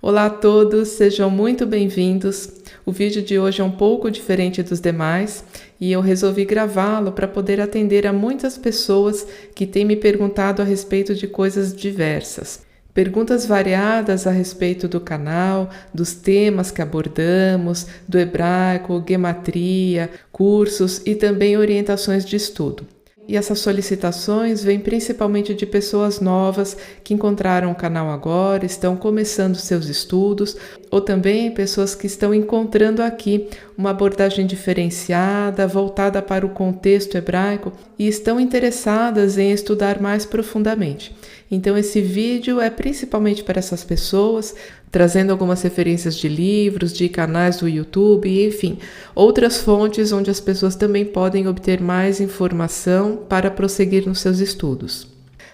Olá a todos, sejam muito bem-vindos. O vídeo de hoje é um pouco diferente dos demais e eu resolvi gravá-lo para poder atender a muitas pessoas que têm me perguntado a respeito de coisas diversas. Perguntas variadas a respeito do canal, dos temas que abordamos, do hebraico, gematria, cursos e também orientações de estudo. E essas solicitações vêm principalmente de pessoas novas que encontraram o canal agora, estão começando seus estudos, ou também pessoas que estão encontrando aqui uma abordagem diferenciada, voltada para o contexto hebraico e estão interessadas em estudar mais profundamente. Então esse vídeo é principalmente para essas pessoas, trazendo algumas referências de livros, de canais do YouTube, e, enfim, outras fontes onde as pessoas também podem obter mais informação para prosseguir nos seus estudos.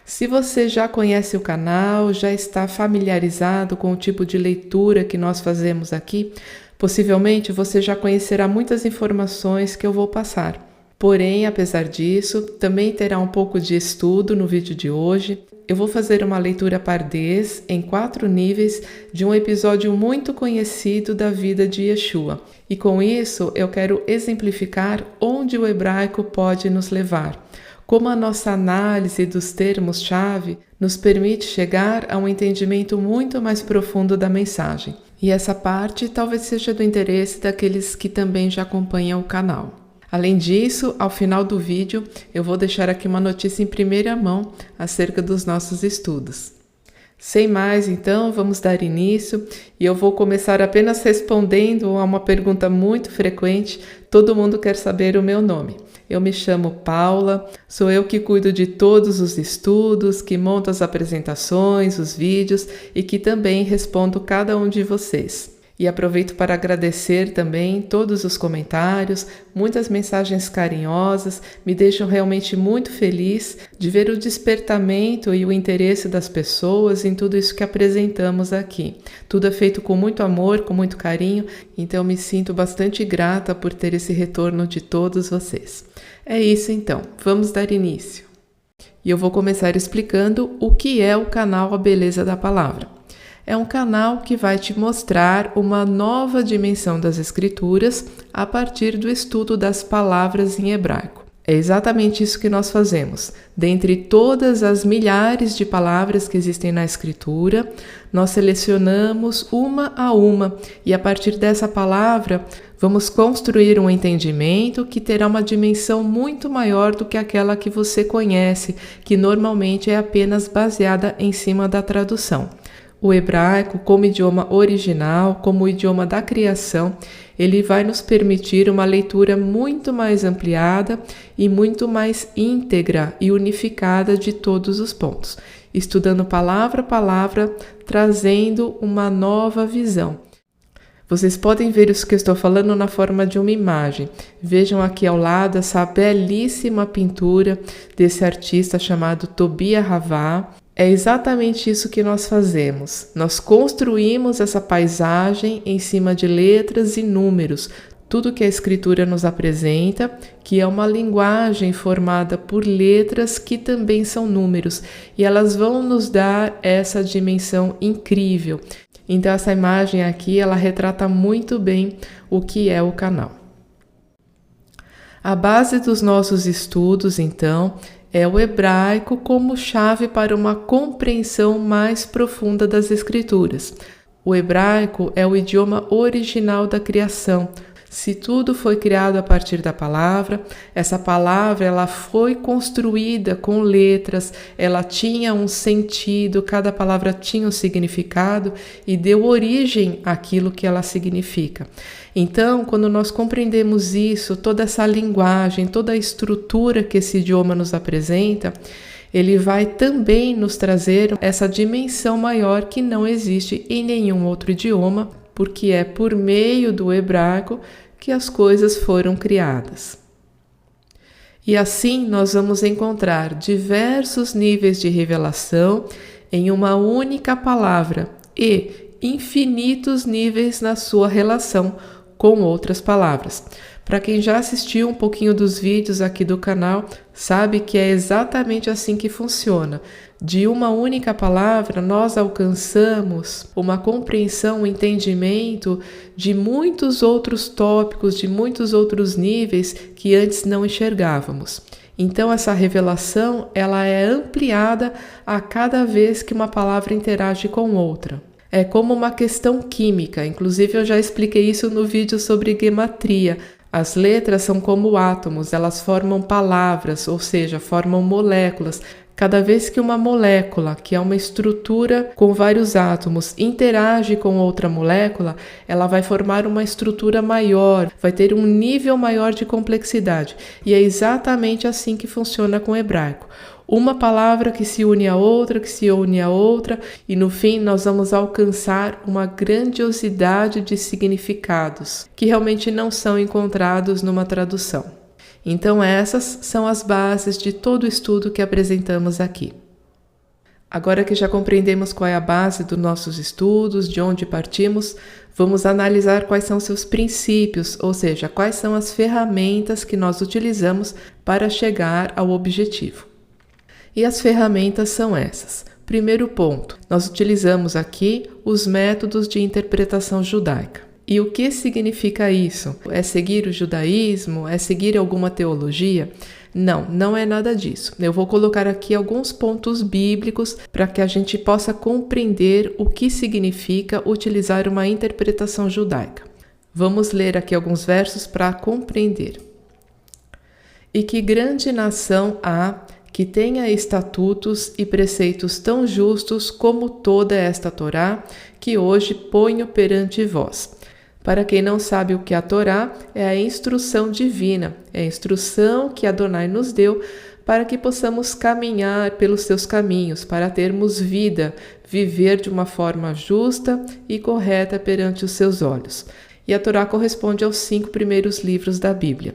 Se você já conhece o canal, já está familiarizado com o tipo de leitura que nós fazemos aqui, possivelmente você já conhecerá muitas informações que eu vou passar. Porém, apesar disso, também terá um pouco de estudo no vídeo de hoje. Eu vou fazer uma leitura pardês em 4 níveis de um episódio muito conhecido da vida de Yeshua. E com isso, eu quero exemplificar onde o hebraico pode nos levar. Como a nossa análise dos termos-chave nos permite chegar a um entendimento muito mais profundo da mensagem. E essa parte talvez seja do interesse daqueles que também já acompanham o canal. Além disso, ao final do vídeo, eu vou deixar aqui uma notícia em primeira mão acerca dos nossos estudos. Sem mais, então, vamos dar início e eu vou começar apenas respondendo a uma pergunta muito frequente. Todo mundo quer saber o meu nome. Eu me chamo Paula, sou eu que cuido de todos os estudos, que monto as apresentações, os vídeos e que também respondo cada um de vocês. E aproveito para agradecer também todos os comentários, muitas mensagens carinhosas, me deixam realmente muito feliz de ver o despertamento e o interesse das pessoas em tudo isso que apresentamos aqui. Tudo é feito com muito amor, com muito carinho, então me sinto bastante grata por ter esse retorno de todos vocês. É isso então, vamos dar início. E eu vou começar explicando o que é o canal A Beleza da Palavra. É um canal que vai te mostrar uma nova dimensão das escrituras a partir do estudo das palavras em hebraico. É exatamente isso que nós fazemos. Dentre todas as milhares de palavras que existem na escritura, nós selecionamos uma a uma e a partir dessa palavra vamos construir um entendimento que terá uma dimensão muito maior do que aquela que você conhece, que normalmente é apenas baseada em cima da tradução. O hebraico, como idioma original, como o idioma da criação, ele vai nos permitir uma leitura muito mais ampliada e muito mais íntegra e unificada de todos os pontos, estudando palavra a palavra, trazendo uma nova visão. Vocês podem ver isso que eu estou falando na forma de uma imagem. Vejam aqui ao lado essa belíssima pintura desse artista chamado Tobia Ravá. É exatamente isso que nós fazemos. Nós construímos essa paisagem em cima de letras e números. Tudo que a escritura nos apresenta, que é uma linguagem formada por letras que também são números. E elas vão nos dar essa dimensão incrível. Então essa imagem aqui, ela retrata muito bem o que é o canal. A base dos nossos estudos, então, é o hebraico como chave para uma compreensão mais profunda das escrituras. O hebraico é o idioma original da criação. Se tudo foi criado a partir da palavra, essa palavra ela foi construída com letras, ela tinha um sentido, cada palavra tinha um significado e deu origem àquilo que ela significa. Então, quando nós compreendemos isso, toda essa linguagem, toda a estrutura que esse idioma nos apresenta, ele vai também nos trazer essa dimensão maior que não existe em nenhum outro idioma, porque é por meio do hebraico que as coisas foram criadas. E assim nós vamos encontrar diversos níveis de revelação em uma única palavra e infinitos níveis na sua relação com outras palavras. Para quem já assistiu um pouquinho dos vídeos aqui do canal, sabe que é exatamente assim que funciona. De uma única palavra, nós alcançamos uma compreensão, um entendimento de muitos outros tópicos, de muitos outros níveis que antes não enxergávamos. Então, essa revelação, ela é ampliada a cada vez que uma palavra interage com outra. É como uma questão química, inclusive eu já expliquei isso no vídeo sobre gematria. As letras são como átomos, elas formam palavras, ou seja, formam moléculas. Cada vez que uma molécula, que é uma estrutura com vários átomos, interage com outra molécula, ela vai formar uma estrutura maior, vai ter um nível maior de complexidade. E é exatamente assim que funciona com o hebraico. Uma palavra que se une a outra, que se une a outra, e no fim nós vamos alcançar uma grandiosidade de significados que realmente não são encontrados numa tradução. Então essas são as bases de todo o estudo que apresentamos aqui. Agora que já compreendemos qual é a base dos nossos estudos, de onde partimos, vamos analisar quais são seus princípios, ou seja, quais são as ferramentas que nós utilizamos para chegar ao objetivo. E as ferramentas são essas. Primeiro ponto, nós utilizamos aqui os métodos de interpretação judaica. E o que significa isso? É seguir o judaísmo? É seguir alguma teologia? Não, não é nada disso. Eu vou colocar aqui alguns pontos bíblicos para que a gente possa compreender o que significa utilizar uma interpretação judaica. Vamos ler aqui alguns versos para compreender. E que grande nação há que tenha estatutos e preceitos tão justos como toda esta Torá, que hoje ponho perante vós. Para quem não sabe o que é a Torá, é a instrução divina, é a instrução que Adonai nos deu para que possamos caminhar pelos seus caminhos, para termos vida, viver de uma forma justa e correta perante os seus olhos. E a Torá corresponde aos 5 primeiros livros da Bíblia.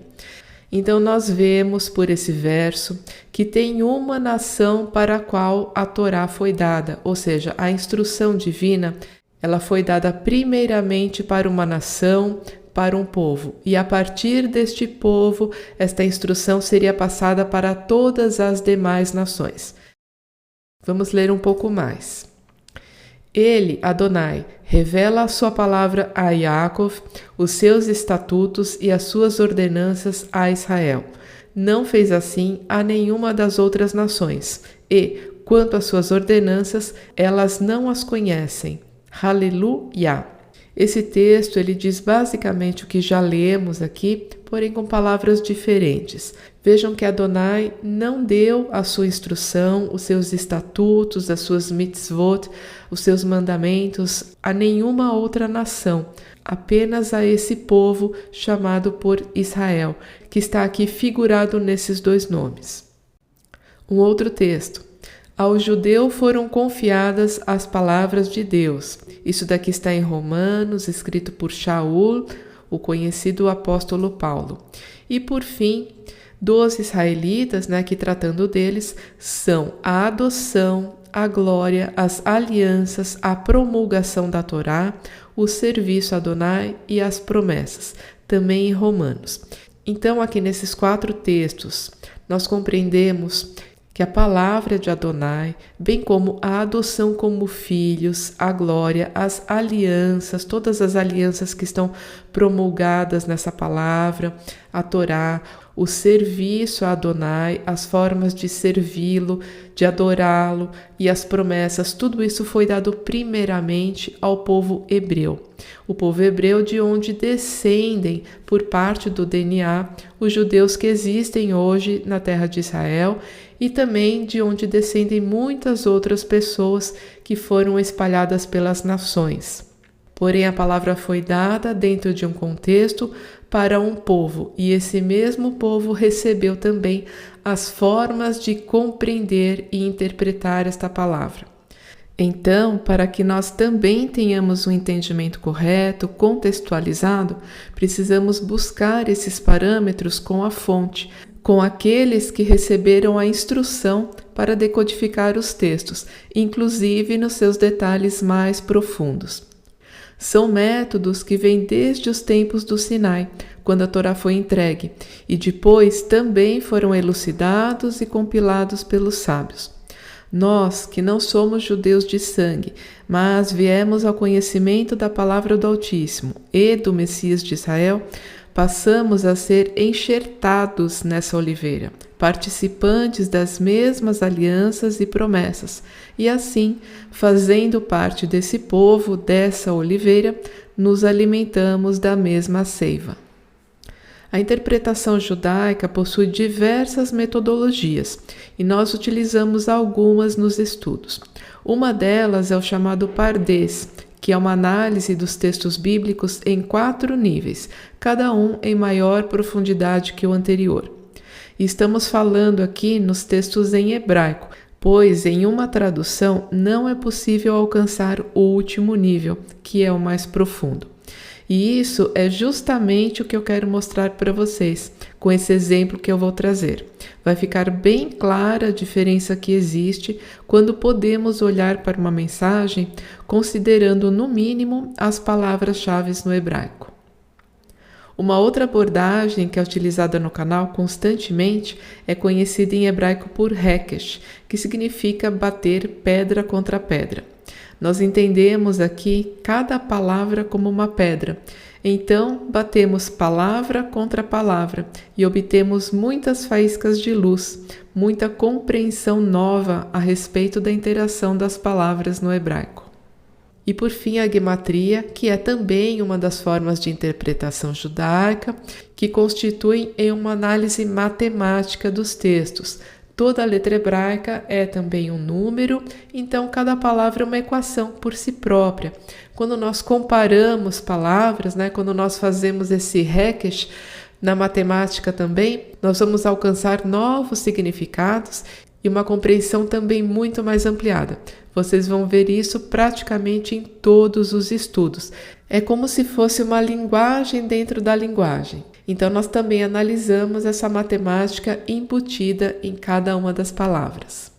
Então nós vemos por esse verso que tem uma nação para a qual a Torá foi dada, ou seja, a instrução divina, ela foi dada primeiramente para uma nação, para um povo, e a partir deste povo, esta instrução seria passada para todas as demais nações. Vamos ler um pouco mais. Ele, Adonai, revela a sua palavra a Yaakov, os seus estatutos e as suas ordenanças a Israel. Não fez assim a nenhuma das outras nações, e, quanto às suas ordenanças, elas não as conhecem. Aleluia! Esse texto ele diz basicamente o que já lemos aqui, porém com palavras diferentes. Vejam que Adonai não deu a sua instrução, os seus estatutos, as suas mitzvot, os seus mandamentos a nenhuma outra nação, apenas a esse povo chamado por Israel, que está aqui figurado nesses 2 nomes. Um outro texto. Ao judeu foram confiadas as palavras de Deus. Isso daqui está em Romanos, escrito por Shaul, o conhecido apóstolo Paulo. E por fim, dos israelitas, que tratando deles, são a adoção, a glória, as alianças, a promulgação da Torá, o serviço a Adonai e as promessas, também em Romanos. Então, aqui nesses 4 textos, nós compreendemos que a palavra de Adonai, bem como a adoção como filhos, a glória, as alianças, todas as alianças que estão promulgadas nessa palavra, a Torá, o serviço a Adonai, as formas de servi-lo, de adorá-lo e as promessas, tudo isso foi dado primeiramente ao povo hebreu. O povo hebreu de onde descendem, por parte do DNA, os judeus que existem hoje na terra de Israel e também de onde descendem muitas outras pessoas que foram espalhadas pelas nações. Porém, a palavra foi dada dentro de um contexto para um povo, e esse mesmo povo recebeu também as formas de compreender e interpretar esta palavra. Então, para que nós também tenhamos um entendimento correto, contextualizado, precisamos buscar esses parâmetros com a fonte, com aqueles que receberam a instrução para decodificar os textos, inclusive nos seus detalhes mais profundos. São métodos que vêm desde os tempos do Sinai, quando a Torá foi entregue, e depois também foram elucidados e compilados pelos sábios. Nós, que não somos judeus de sangue, mas viemos ao conhecimento da palavra do Altíssimo e do Messias de Israel, passamos a ser enxertados nessa oliveira, participantes das mesmas alianças e promessas, e assim, fazendo parte desse povo, dessa oliveira, nos alimentamos da mesma seiva. A interpretação judaica possui diversas metodologias e nós utilizamos algumas nos estudos. Uma delas é o chamado Pardês, que é uma análise dos textos bíblicos em 4 níveis, cada um em maior profundidade que o anterior. E estamos falando aqui nos textos em hebraico, pois em uma tradução não é possível alcançar o último nível, que é o mais profundo. E isso é justamente o que eu quero mostrar para vocês, com esse exemplo que eu vou trazer. Vai ficar bem clara a diferença que existe quando podemos olhar para uma mensagem considerando, no mínimo, as palavras-chave no hebraico. Uma outra abordagem que é utilizada no canal constantemente é conhecida em hebraico por Hekesh, que significa bater pedra contra pedra. Nós entendemos aqui cada palavra como uma pedra. Então, batemos palavra contra palavra e obtemos muitas faíscas de luz, muita compreensão nova a respeito da interação das palavras no hebraico. E por fim, a gematria, que é também uma das formas de interpretação judaica, que constituem em uma análise matemática dos textos. Toda letra hebraica é também um número, então cada palavra é uma equação por si própria. Quando nós comparamos palavras, quando nós fazemos esse Hekesh na matemática também, nós vamos alcançar novos significados e uma compreensão também muito mais ampliada. Vocês vão ver isso praticamente em todos os estudos. É como se fosse uma linguagem dentro da linguagem. Então, nós também analisamos essa matemática embutida em cada uma das palavras.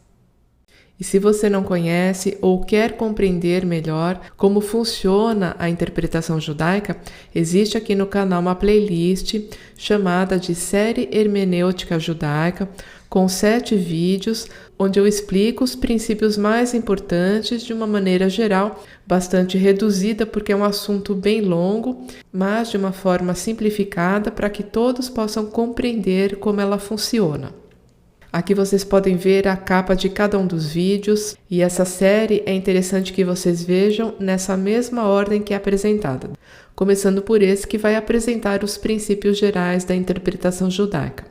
E se você não conhece ou quer compreender melhor como funciona a interpretação judaica, existe aqui no canal uma playlist chamada de Série Hermenêutica Judaica, com 7 vídeos, onde eu explico os princípios mais importantes de uma maneira geral, bastante reduzida porque é um assunto bem longo, mas de uma forma simplificada para que todos possam compreender como ela funciona. Aqui vocês podem ver a capa de cada um dos vídeos e essa série é interessante que vocês vejam nessa mesma ordem que é apresentada, começando por esse que vai apresentar os princípios gerais da interpretação judaica.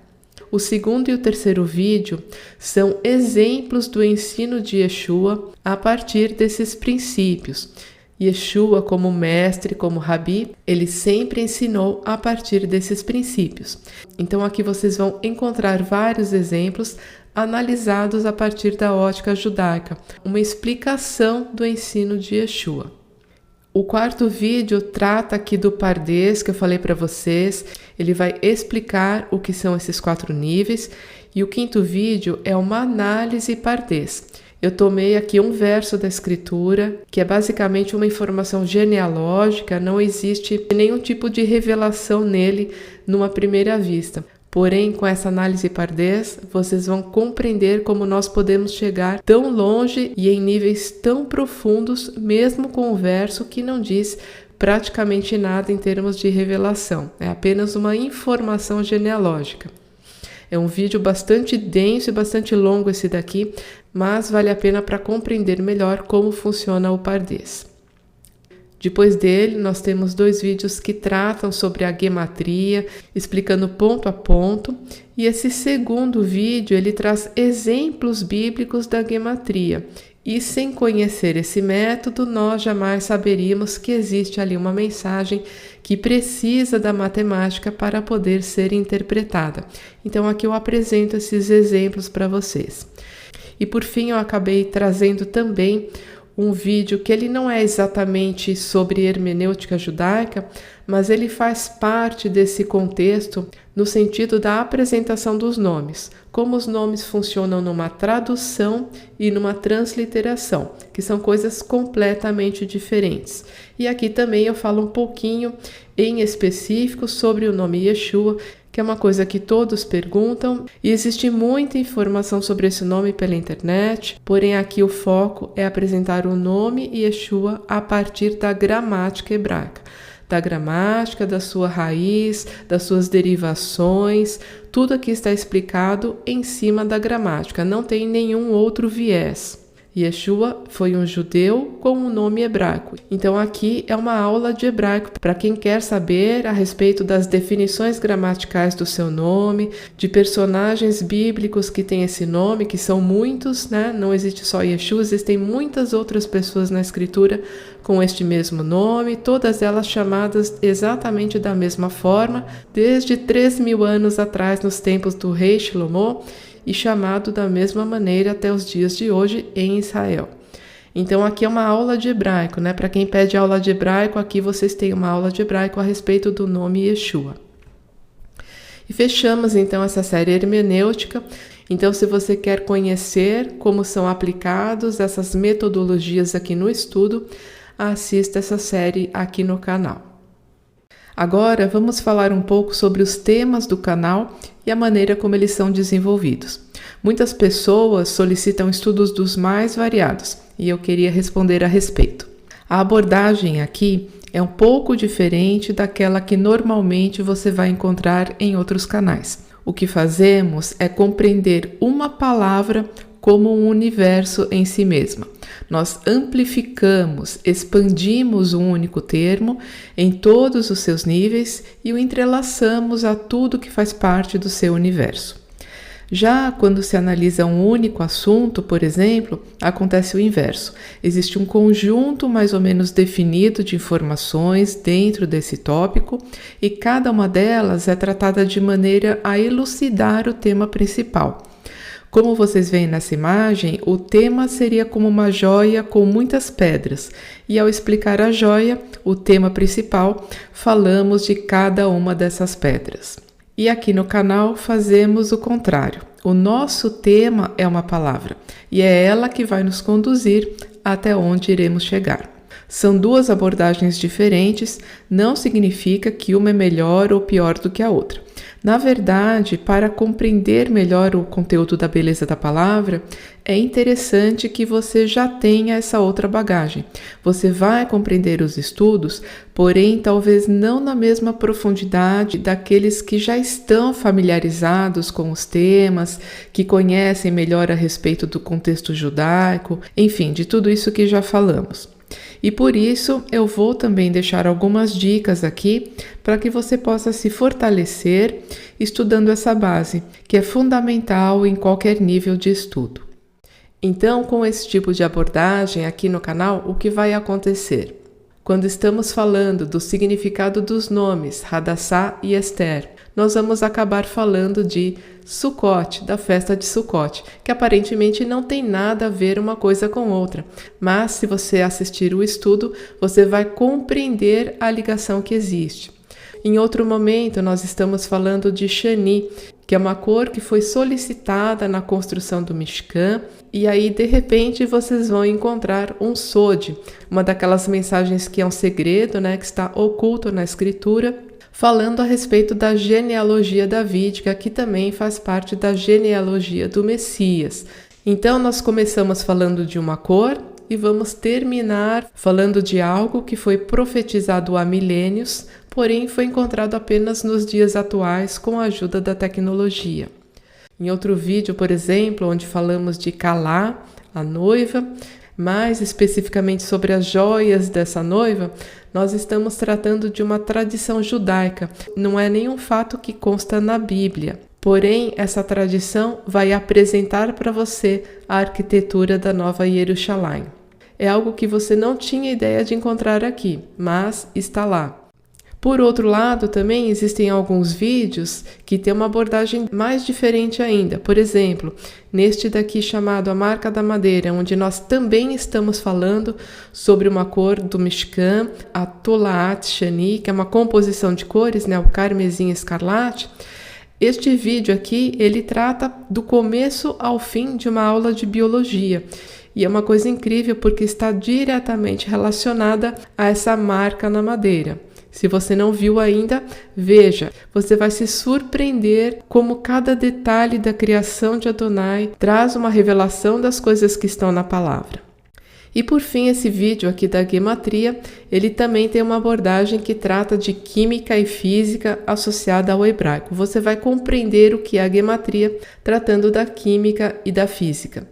O segundo e o terceiro vídeo são exemplos do ensino de Yeshua a partir desses princípios. Yeshua, como mestre, como rabi, ele sempre ensinou a partir desses princípios. Então aqui vocês vão encontrar vários exemplos analisados a partir da ótica judaica, uma explicação do ensino de Yeshua. O quarto vídeo trata aqui do Pardês, que eu falei para vocês. Ele vai explicar o que são esses 4 níveis. E o quinto vídeo é uma análise Pardês. Eu tomei aqui um verso da escritura, que é basicamente uma informação genealógica, não existe nenhum tipo de revelação nele numa primeira vista. Porém, com essa análise Pardês, vocês vão compreender como nós podemos chegar tão longe e em níveis tão profundos, mesmo com um verso que não diz praticamente nada em termos de revelação. É apenas uma informação genealógica. É um vídeo bastante denso e bastante longo esse daqui, mas vale a pena para compreender melhor como funciona o Pardês. Depois dele, nós temos 2 vídeos que tratam sobre a gematria, explicando ponto a ponto. E esse segundo vídeo, ele traz exemplos bíblicos da gematria. E sem conhecer esse método, nós jamais saberíamos que existe ali uma mensagem que precisa da matemática para poder ser interpretada. Então aqui eu apresento esses exemplos para vocês. E por fim, eu acabei trazendo também um vídeo que ele não é exatamente sobre hermenêutica judaica, mas ele faz parte desse contexto no sentido da apresentação dos nomes, como os nomes funcionam numa tradução e numa transliteração, que são coisas completamente diferentes. E aqui também eu falo um pouquinho em específico sobre o nome Yeshua, que é uma coisa que todos perguntam, e existe muita informação sobre esse nome pela internet, porém aqui o foco é apresentar o nome Yeshua a partir da gramática hebraica. Da gramática, da sua raiz, das suas derivações, tudo aqui está explicado em cima da gramática, não tem nenhum outro viés. Yeshua foi um judeu com um nome hebraico. Então aqui é uma aula de hebraico para quem quer saber a respeito das definições gramaticais do seu nome, de personagens bíblicos que têm esse nome, que são muitos, né? Não existe só Yeshua, existem muitas outras pessoas na escritura com este mesmo nome, todas elas chamadas exatamente da mesma forma, desde 3.000 anos atrás, nos tempos do rei Shlomo, e chamado da mesma maneira até os dias de hoje em Israel. Então aqui é uma aula de hebraico, né? Para quem pede aula de hebraico, aqui vocês têm uma aula de hebraico a respeito do nome Yeshua. E fechamos então essa série hermenêutica. Então, se você quer conhecer como são aplicados essas metodologias aqui no estudo, assista essa série aqui no canal. Agora vamos falar um pouco sobre os temas do canal e a maneira como eles são desenvolvidos. Muitas pessoas solicitam estudos dos mais variados e eu queria responder a respeito. A abordagem aqui é um pouco diferente daquela que normalmente você vai encontrar em outros canais. O que fazemos é compreender uma palavra como um universo em si mesma. Nós amplificamos, expandimos um único termo em todos os seus níveis e o entrelaçamos a tudo que faz parte do seu universo. Já quando se analisa um único assunto, por exemplo, acontece o inverso. Existe um conjunto mais ou menos definido de informações dentro desse tópico e cada uma delas é tratada de maneira a elucidar o tema principal. Como vocês veem nessa imagem, o tema seria como uma joia com muitas pedras, e ao explicar a joia, o tema principal, falamos de cada uma dessas pedras. E aqui no canal fazemos o contrário. O nosso tema é uma palavra, e é ela que vai nos conduzir até onde iremos chegar. São duas abordagens diferentes, não significa que uma é melhor ou pior do que a outra. Na verdade, para compreender melhor o conteúdo da beleza da palavra, é interessante que você já tenha essa outra bagagem. Você vai compreender os estudos, porém talvez não na mesma profundidade daqueles que já estão familiarizados com os temas, que conhecem melhor a respeito do contexto judaico, enfim, de tudo isso que já falamos. E por isso eu vou também deixar algumas dicas aqui para que você possa se fortalecer estudando essa base, que é fundamental em qualquer nível de estudo. Então, com esse tipo de abordagem aqui no canal, o que vai acontecer? Quando estamos falando do significado dos nomes Hadassah e Esther, nós vamos acabar falando de Sukkot, da festa de Sukkot, que aparentemente não tem nada a ver uma coisa com outra. Mas se você assistir o estudo, você vai compreender a ligação que existe. Em outro momento, nós estamos falando de Shani, que é uma cor que foi solicitada na construção do Mishkan, e aí, de repente, vocês vão encontrar um Sod, uma daquelas mensagens que é um segredo, né, que está oculto na escritura, falando a respeito da genealogia davídica, que também faz parte da genealogia do Messias. Então, nós começamos falando de uma cor e vamos terminar falando de algo que foi profetizado há milênios, porém foi encontrado apenas nos dias atuais com a ajuda da tecnologia. Em outro vídeo, por exemplo, onde falamos de Calá, a noiva, mais especificamente sobre as joias dessa noiva, nós estamos tratando de uma tradição judaica, não é nenhum fato que consta na Bíblia. Porém, essa tradição vai apresentar para você a arquitetura da Nova Jerusalém. É algo que você não tinha ideia de encontrar aqui, mas está lá. Por outro lado, também existem alguns vídeos que têm uma abordagem mais diferente ainda. Por exemplo, neste daqui chamado A Marca da Madeira, onde nós também estamos falando sobre uma cor do Mishkan, a Tolaat Shani, que é uma composição de cores, né, o carmesim escarlate. Este vídeo aqui, ele trata do começo ao fim de uma aula de biologia. E é uma coisa incrível porque está diretamente relacionada a essa marca na madeira. Se você não viu ainda, veja, você vai se surpreender como cada detalhe da criação de Adonai traz uma revelação das coisas que estão na palavra. E por fim, esse vídeo aqui da Gematria, ele também tem uma abordagem que trata de química e física associada ao hebraico. Você vai compreender o que é a Gematria tratando da química e da física.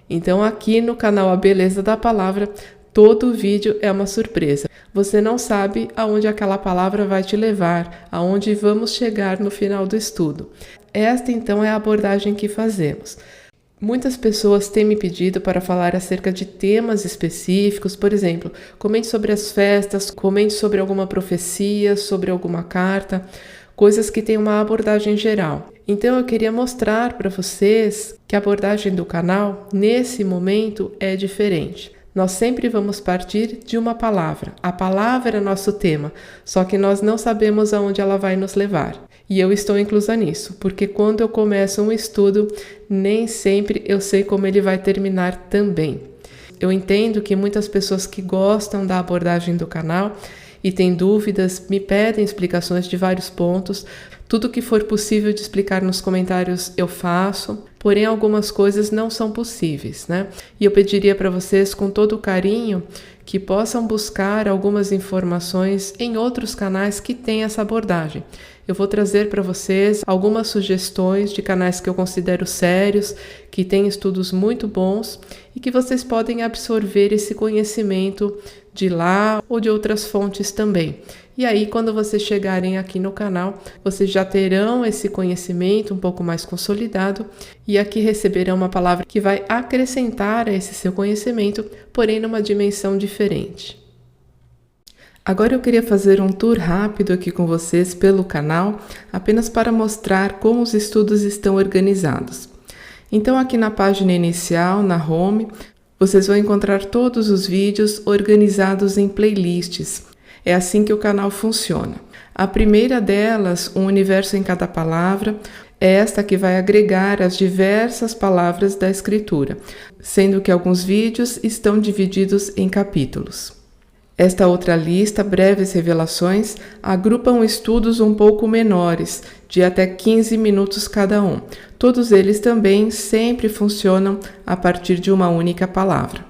Então aqui no canal A Beleza da Palavra, todo vídeo é uma surpresa. Você não sabe aonde aquela palavra vai te levar, aonde vamos chegar no final do estudo. Esta então é a abordagem que fazemos. Muitas pessoas têm me pedido para falar acerca de temas específicos, por exemplo, comente sobre as festas, comente sobre alguma profecia, sobre alguma carta, coisas que têm uma abordagem geral. Então eu queria mostrar para vocês que a abordagem do canal, nesse momento, é diferente. Nós sempre vamos partir de uma palavra. A palavra é nosso tema, só que nós não sabemos aonde ela vai nos levar. E eu estou inclusa nisso, porque quando eu começo um estudo, nem sempre eu sei como ele vai terminar também. Eu entendo que muitas pessoas que gostam da abordagem do canal e têm dúvidas, me pedem explicações de vários pontos. Tudo que for possível de explicar nos comentários eu faço, porém algumas coisas não são possíveis, né? E eu pediria para vocês com todo o carinho que possam buscar algumas informações em outros canais que têm essa abordagem. Eu vou trazer para vocês algumas sugestões de canais que eu considero sérios, que têm estudos muito bons e que vocês podem absorver esse conhecimento de lá ou de outras fontes também. E aí, quando vocês chegarem aqui no canal, vocês já terão esse conhecimento um pouco mais consolidado e aqui receberão uma palavra que vai acrescentar a esse seu conhecimento, porém numa dimensão diferente. Agora eu queria fazer um tour rápido aqui com vocês pelo canal, apenas para mostrar como os estudos estão organizados. Então aqui na página inicial, na home, vocês vão encontrar todos os vídeos organizados em playlists. É assim que o canal funciona. A primeira delas, Um Universo em Cada Palavra, é esta que vai agregar as diversas palavras da Escritura, sendo que alguns vídeos estão divididos em capítulos. Esta outra lista, Breves Revelações, agrupam estudos um pouco menores, de até 15 minutos cada um. Todos eles também sempre funcionam a partir de uma única palavra.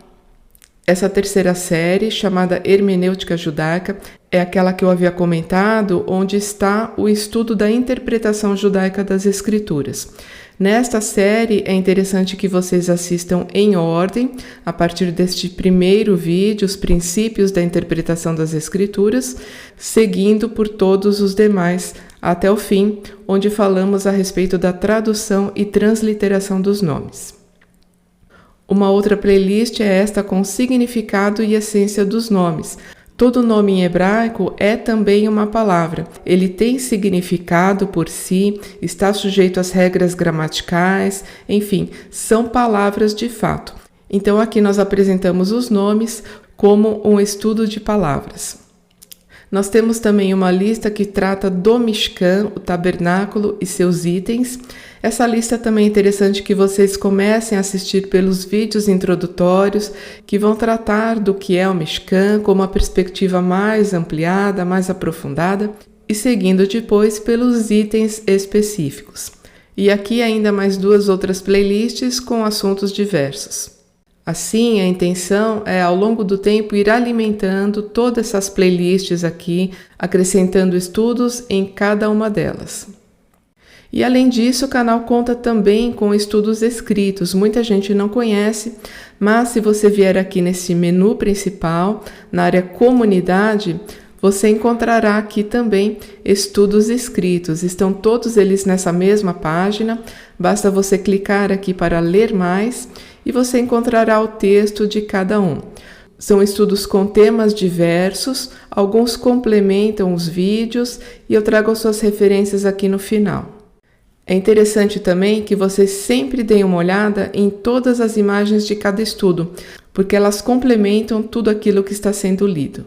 Essa terceira série, chamada Hermenêutica Judaica, é aquela que eu havia comentado, onde está o estudo da interpretação judaica das Escrituras. Nesta série, é interessante que vocês assistam em ordem, a partir deste primeiro vídeo, os princípios da interpretação das Escrituras, seguindo por todos os demais até o fim, onde falamos a respeito da tradução e transliteração dos nomes. Uma outra playlist é esta com significado e essência dos nomes. Todo nome em hebraico é também uma palavra. Ele tem significado por si, está sujeito às regras gramaticais, enfim, são palavras de fato. Então aqui nós apresentamos os nomes como um estudo de palavras. Nós temos também uma lista que trata do Mishkan, o tabernáculo e seus itens. Essa lista também é interessante que vocês comecem a assistir pelos vídeos introdutórios que vão tratar do que é o Mishkan com uma perspectiva mais ampliada, mais aprofundada e seguindo depois pelos itens específicos. E aqui ainda mais 2 outras playlists com assuntos diversos. Assim, a intenção é, ao longo do tempo, ir alimentando todas essas playlists aqui, acrescentando estudos em cada uma delas. E, além disso, o canal conta também com estudos escritos. Muita gente não conhece, mas se você vier aqui nesse menu principal, na área Comunidade, você encontrará aqui também estudos escritos. Estão todos eles nessa mesma página. Basta você clicar aqui para ler mais e você encontrará o texto de cada um. São estudos com temas diversos, alguns complementam os vídeos e eu trago as suas referências aqui no final. É interessante também que vocês sempre deem uma olhada em todas as imagens de cada estudo, porque elas complementam tudo aquilo que está sendo lido.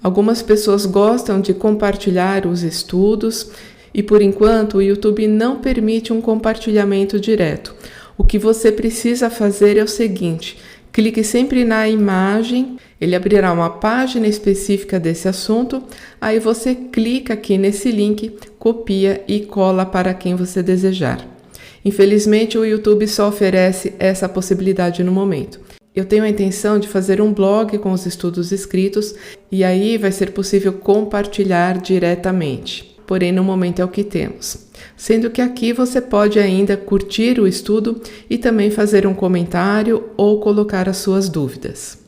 Algumas pessoas gostam de compartilhar os estudos e, por enquanto, o YouTube não permite um compartilhamento direto. O que você precisa fazer é o seguinte: clique sempre na imagem, ele abrirá uma página específica desse assunto, aí você clica aqui nesse link, copia e cola para quem você desejar. Infelizmente, o YouTube só oferece essa possibilidade no momento. Eu tenho a intenção de fazer um blog com os estudos escritos e aí vai ser possível compartilhar diretamente. Porém, no momento é o que temos. Sendo que aqui você pode ainda curtir o estudo e também fazer um comentário ou colocar as suas dúvidas.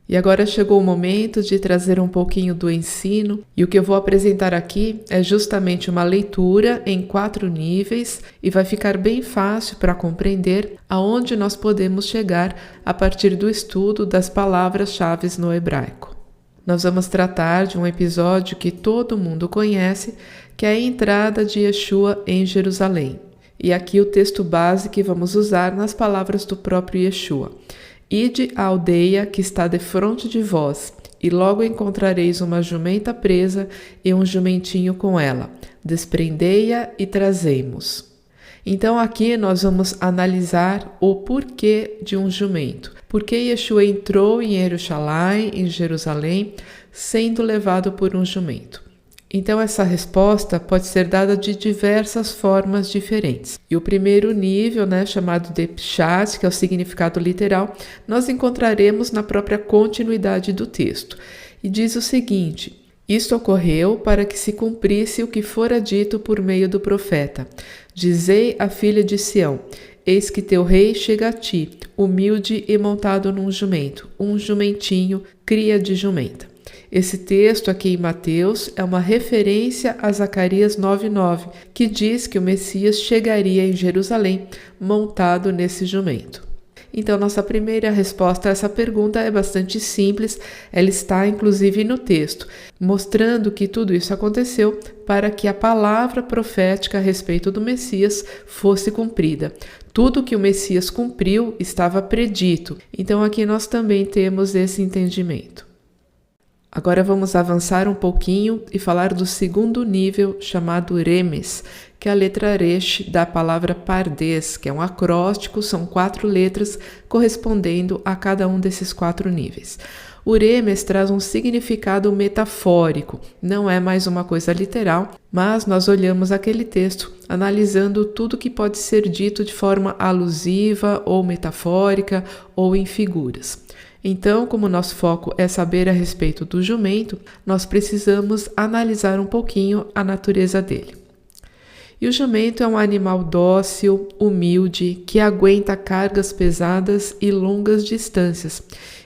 E agora chegou o momento de trazer um pouquinho do ensino, e o que eu vou apresentar aqui é justamente uma leitura em 4 níveis e vai ficar bem fácil para compreender aonde nós podemos chegar a partir do estudo das palavras-chave no hebraico. Nós vamos tratar de um episódio que todo mundo conhece, que é a entrada de Yeshua em Jerusalém. E aqui o texto base que vamos usar nas palavras do próprio Yeshua. Ide à aldeia que está defronte de vós, e logo encontrareis uma jumenta presa e um jumentinho com ela. Desprendei-a e trazei-mos. Então aqui nós vamos analisar o porquê de um jumento. Por que Yeshua entrou em Jerusalém, sendo levado por um jumento? Então essa resposta pode ser dada de diversas formas diferentes. E o primeiro nível, chamado de Pshat, que é o significado literal, nós encontraremos na própria continuidade do texto. E diz o seguinte: isto ocorreu para que se cumprisse o que fora dito por meio do profeta. Dizei à filha de Sião: eis que teu rei chega a ti, humilde e montado num jumento, um jumentinho, cria de jumenta. Esse texto aqui em Mateus é uma referência a Zacarias 9:9, que diz que o Messias chegaria em Jerusalém montado nesse jumento. Então, nossa primeira resposta a essa pergunta é bastante simples, ela está inclusive no texto, mostrando que tudo isso aconteceu para que a palavra profética a respeito do Messias fosse cumprida. Tudo que o Messias cumpriu estava predito, então aqui nós também temos esse entendimento. Agora vamos avançar um pouquinho e falar do segundo nível, chamado Remes, que é a letra Resh da palavra Pardes, que é um acróstico, são 4 letras correspondendo a cada um desses 4 níveis. O Remes traz um significado metafórico, não é mais uma coisa literal, mas nós olhamos aquele texto analisando tudo que pode ser dito de forma alusiva ou metafórica ou em figuras. Então, como nosso foco é saber a respeito do jumento, nós precisamos analisar um pouquinho a natureza dele. E o jumento é um animal dócil, humilde, que aguenta cargas pesadas e longas distâncias.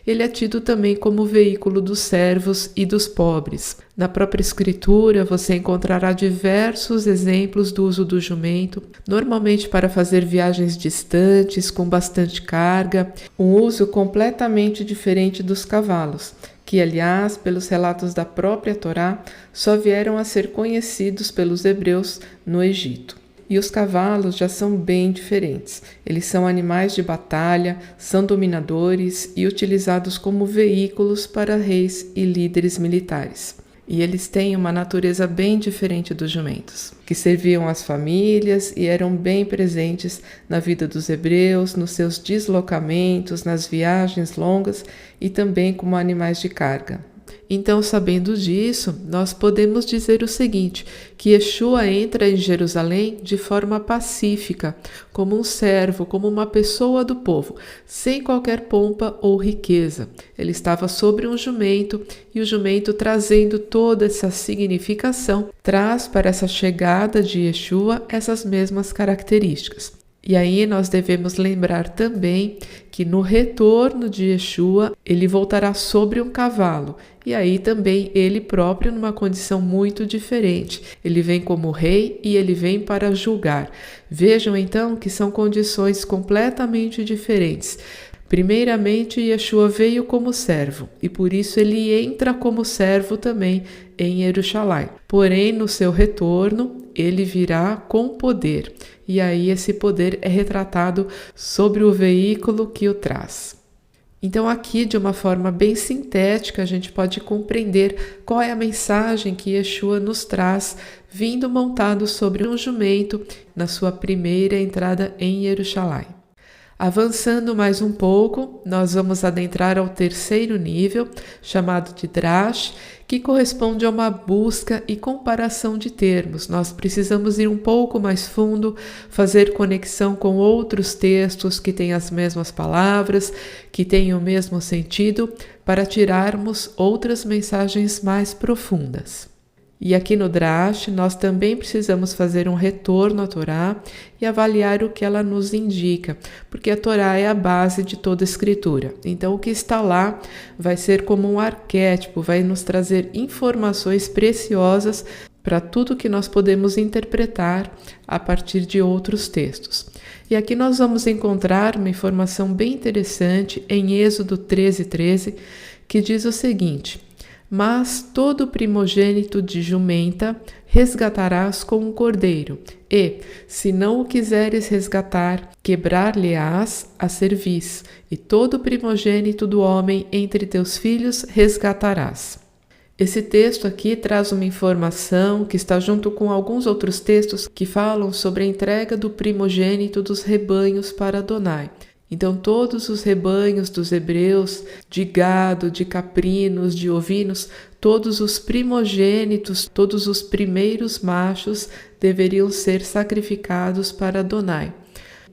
Ele é tido também como veículo dos servos e dos pobres. Na própria escritura, você encontrará diversos exemplos do uso do jumento, normalmente para fazer viagens distantes, com bastante carga, um uso completamente diferente dos cavalos, que, aliás, pelos relatos da própria Torá, só vieram a ser conhecidos pelos hebreus no Egito. E os cavalos já são bem diferentes. Eles são animais de batalha, são dominadores e utilizados como veículos para reis e líderes militares. E eles têm uma natureza bem diferente dos jumentos, que serviam às famílias e eram bem presentes na vida dos hebreus, nos seus deslocamentos, nas viagens longas e também como animais de carga. Então, sabendo disso, nós podemos dizer o seguinte, que Yeshua entra em Jerusalém de forma pacífica, como um servo, como uma pessoa do povo, sem qualquer pompa ou riqueza. Ele estava sobre um jumento e o jumento, trazendo toda essa significação, traz para essa chegada de Yeshua essas mesmas características. E aí nós devemos lembrar também que no retorno de Yeshua, ele voltará sobre um cavalo. E aí também ele próprio numa condição muito diferente. Ele vem como rei e ele vem para julgar. Vejam então que são condições completamente diferentes. Primeiramente, Yeshua veio como servo e por isso ele entra como servo também em Jerusalém. Porém, no seu retorno, ele virá com poder e aí esse poder é retratado sobre o veículo que o traz. Então aqui, de uma forma bem sintética, a gente pode compreender qual é a mensagem que Yeshua nos traz, vindo montado sobre um jumento na sua primeira entrada em Jerusalém. Avançando mais um pouco, nós vamos adentrar ao terceiro nível, chamado de Drash, que corresponde a uma busca e comparação de termos. Nós precisamos ir um pouco mais fundo, fazer conexão com outros textos que têm as mesmas palavras, que têm o mesmo sentido, para tirarmos outras mensagens mais profundas. E aqui no Drash, nós também precisamos fazer um retorno à Torá e avaliar o que ela nos indica, porque a Torá é a base de toda a escritura. Então, o que está lá vai ser como um arquétipo, vai nos trazer informações preciosas para tudo que nós podemos interpretar a partir de outros textos. E aqui nós vamos encontrar uma informação bem interessante em Êxodo 13:13, que diz o seguinte: mas todo primogênito de jumenta resgatarás com um cordeiro, e, se não o quiseres resgatar, quebrar-lhe-ás a cerviz, e todo primogênito do homem entre teus filhos resgatarás. Esse texto aqui traz uma informação que está junto com alguns outros textos que falam sobre a entrega do primogênito dos rebanhos para Adonai. Então, todos os rebanhos dos hebreus, de gado, de caprinos, de ovinos, todos os primogênitos, todos os primeiros machos deveriam ser sacrificados para Adonai.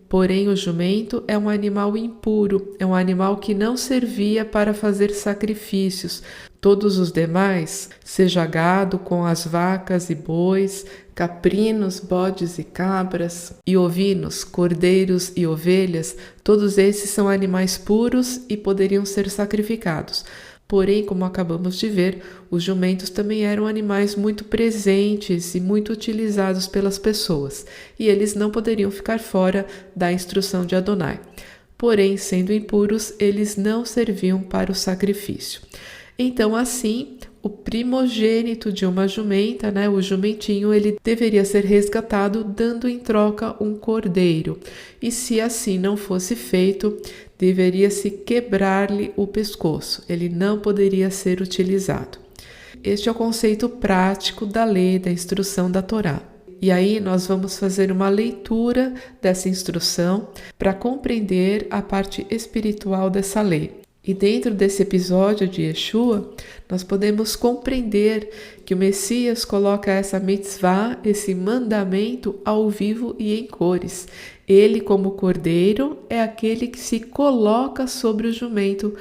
Porém, o jumento é um animal impuro, é um animal que não servia para fazer sacrifícios. Todos os demais, seja gado com as vacas e bois, caprinos, bodes e cabras, e ovinos, cordeiros e ovelhas, todos esses são animais puros e poderiam ser sacrificados. Porém, como acabamos de ver, os jumentos também eram animais muito presentes e muito utilizados pelas pessoas, e eles não poderiam ficar fora da instrução de Adonai. Porém, sendo impuros, eles não serviam para o sacrifício. Então, assim, o primogênito de uma jumenta, o jumentinho, ele deveria ser resgatado dando em troca um cordeiro. E se assim não fosse feito, deveria-se quebrar-lhe o pescoço. Ele não poderia ser utilizado. Este é o conceito prático da lei, da instrução da Torá. E aí nós vamos fazer uma leitura dessa instrução para compreender a parte espiritual dessa lei. E dentro desse episódio de Yeshua, nós podemos compreender que o Messias coloca essa mitzvah, esse mandamento ao vivo e em cores. Ele, como cordeiro, é aquele que se coloca sobre o jumento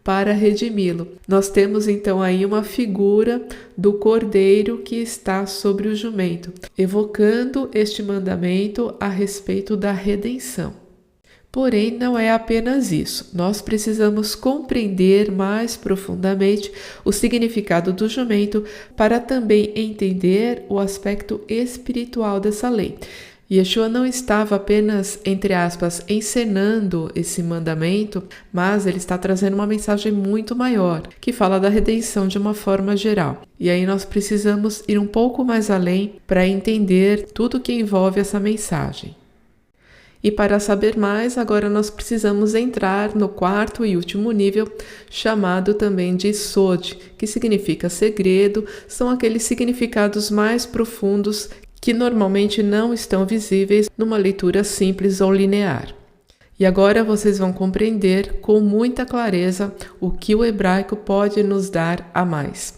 para redimi-lo. Nós temos então aí uma figura do cordeiro que está sobre o jumento, evocando este mandamento a respeito da redenção. Porém, não é apenas isso. Nós precisamos compreender mais profundamente o significado do jumento para também entender o aspecto espiritual dessa lei. Yeshua não estava apenas, entre aspas, encenando esse mandamento, mas ele está trazendo uma mensagem muito maior, que fala da redenção de uma forma geral. E aí nós precisamos ir um pouco mais além para entender tudo que envolve essa mensagem. E para saber mais, agora nós precisamos entrar no quarto e último nível, chamado também de Sod, que significa segredo, são aqueles significados mais profundos que normalmente não estão visíveis numa leitura simples ou linear. E agora vocês vão compreender com muita clareza o que o hebraico pode nos dar a mais.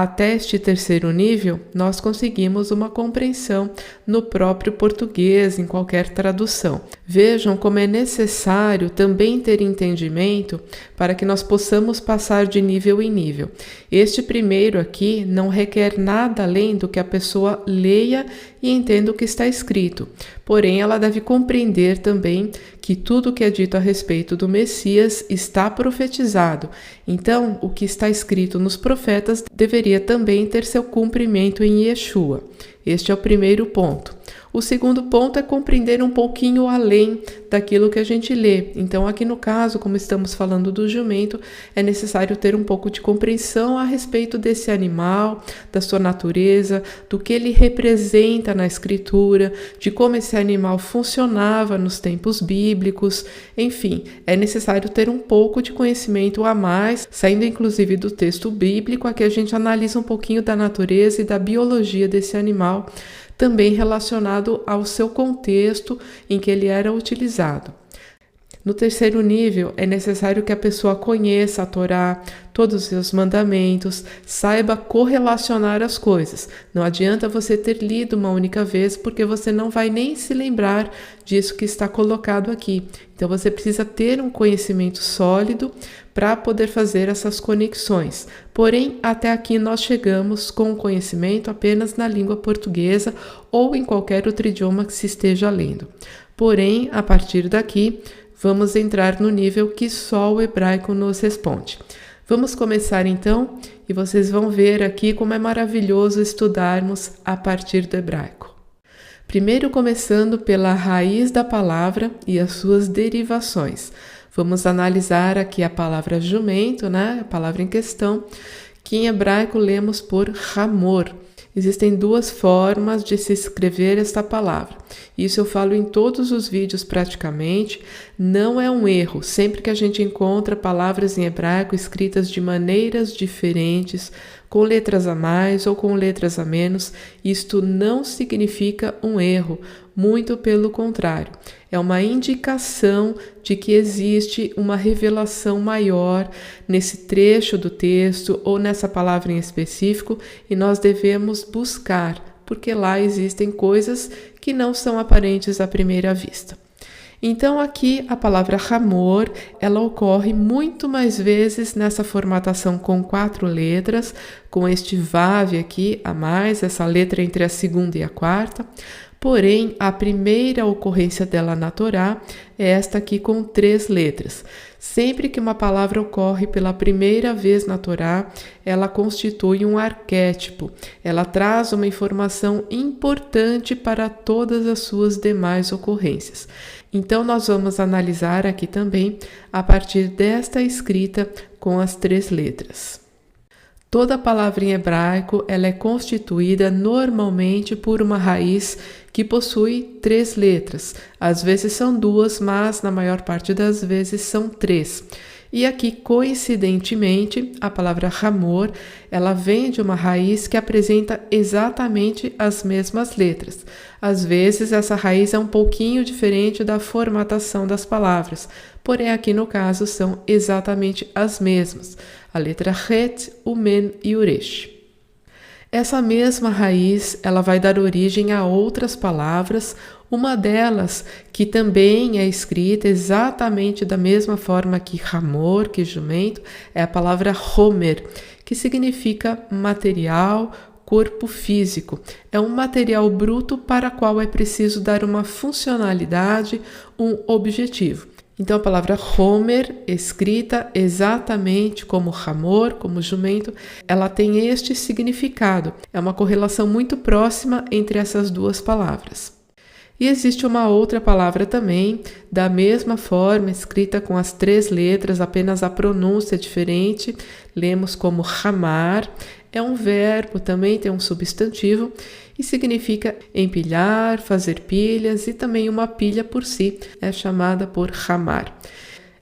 Até este terceiro nível, nós conseguimos uma compreensão no próprio português, em qualquer tradução. Vejam como é necessário também ter entendimento para que nós possamos passar de nível em nível. Este primeiro aqui não requer nada além do que a pessoa leia e entenda o que está escrito. Porém, ela deve compreender também que tudo o que é dito a respeito do Messias está profetizado. Então, o que está escrito nos profetas deveria também ter seu cumprimento em Yeshua. Este é o primeiro ponto. O segundo ponto é compreender um pouquinho além daquilo que a gente lê. Então, aqui no caso, como estamos falando do jumento, é necessário ter um pouco de compreensão a respeito desse animal, da sua natureza, do que ele representa na escritura, de como esse animal funcionava nos tempos bíblicos. Enfim, é necessário ter um pouco de conhecimento a mais, saindo inclusive do texto bíblico, aqui a gente analisa um pouquinho da natureza e da biologia desse animal, também relacionado ao seu contexto em que ele era utilizado. No terceiro nível, é necessário que a pessoa conheça a Torá, todos os seus mandamentos, saiba correlacionar as coisas. Não adianta você ter lido uma única vez, porque você não vai nem se lembrar disso que está colocado aqui. Então, você precisa ter um conhecimento sólido para poder fazer essas conexões. Porém, até aqui nós chegamos com o conhecimento apenas na língua portuguesa ou em qualquer outro idioma que se esteja lendo. Porém, a partir daqui, vamos entrar no nível que só o hebraico nos responde. Vamos começar então e vocês vão ver aqui como é maravilhoso estudarmos a partir do hebraico. Primeiro começando pela raiz da palavra e as suas derivações. Vamos analisar aqui a palavra jumento, né? A palavra em questão, que em hebraico lemos por Hamor. Existem duas formas de se escrever esta palavra. Isso eu falo em todos os vídeos praticamente. Não é um erro. Sempre que a gente encontra palavras em hebraico escritas de maneiras diferentes, com letras a mais ou com letras a menos, isto não significa um erro. Muito pelo contrário. É uma indicação de que existe uma revelação maior nesse trecho do texto ou nessa palavra em específico e nós devemos buscar, porque lá existem coisas que não são aparentes à primeira vista. Então aqui a palavra Hamor, ela ocorre muito mais vezes nessa formatação com 4 letras, com este Vav aqui a mais, essa letra entre a segunda e a quarta. Porém, a primeira ocorrência dela na Torá é esta aqui com 3 letras. Sempre que uma palavra ocorre pela primeira vez na Torá, ela constitui um arquétipo. Ela traz uma informação importante para todas as suas demais ocorrências. Então, nós vamos analisar aqui também a partir desta escrita com as 3 letras. Toda palavra em hebraico ela é constituída normalmente por uma raiz que possui 3 letras. Às vezes são 2, mas na maior parte das vezes são 3. E aqui, coincidentemente, a palavra Hamor, ela vem de uma raiz que apresenta exatamente as mesmas letras. Às vezes, essa raiz é um pouquinho diferente da formatação das palavras, porém aqui no caso são exatamente as mesmas. A letra Het, o Men e o Resh. Essa mesma raiz, ela vai dar origem a outras palavras, uma delas que também é escrita exatamente da mesma forma que Hamor, que jumento, é a palavra Homer, que significa material, corpo físico. É um material bruto para o qual é preciso dar uma funcionalidade, um objetivo. Então, a palavra Homer, escrita exatamente como Hamor, como jumento, ela tem este significado. É uma correlação muito próxima entre essas duas palavras. E existe uma outra palavra também, da mesma forma, escrita com as 3 letras, apenas a pronúncia é diferente. Lemos como Hamar. É um verbo, também tem um substantivo e significa empilhar, fazer pilhas e também uma pilha por si, é chamada por Hamar.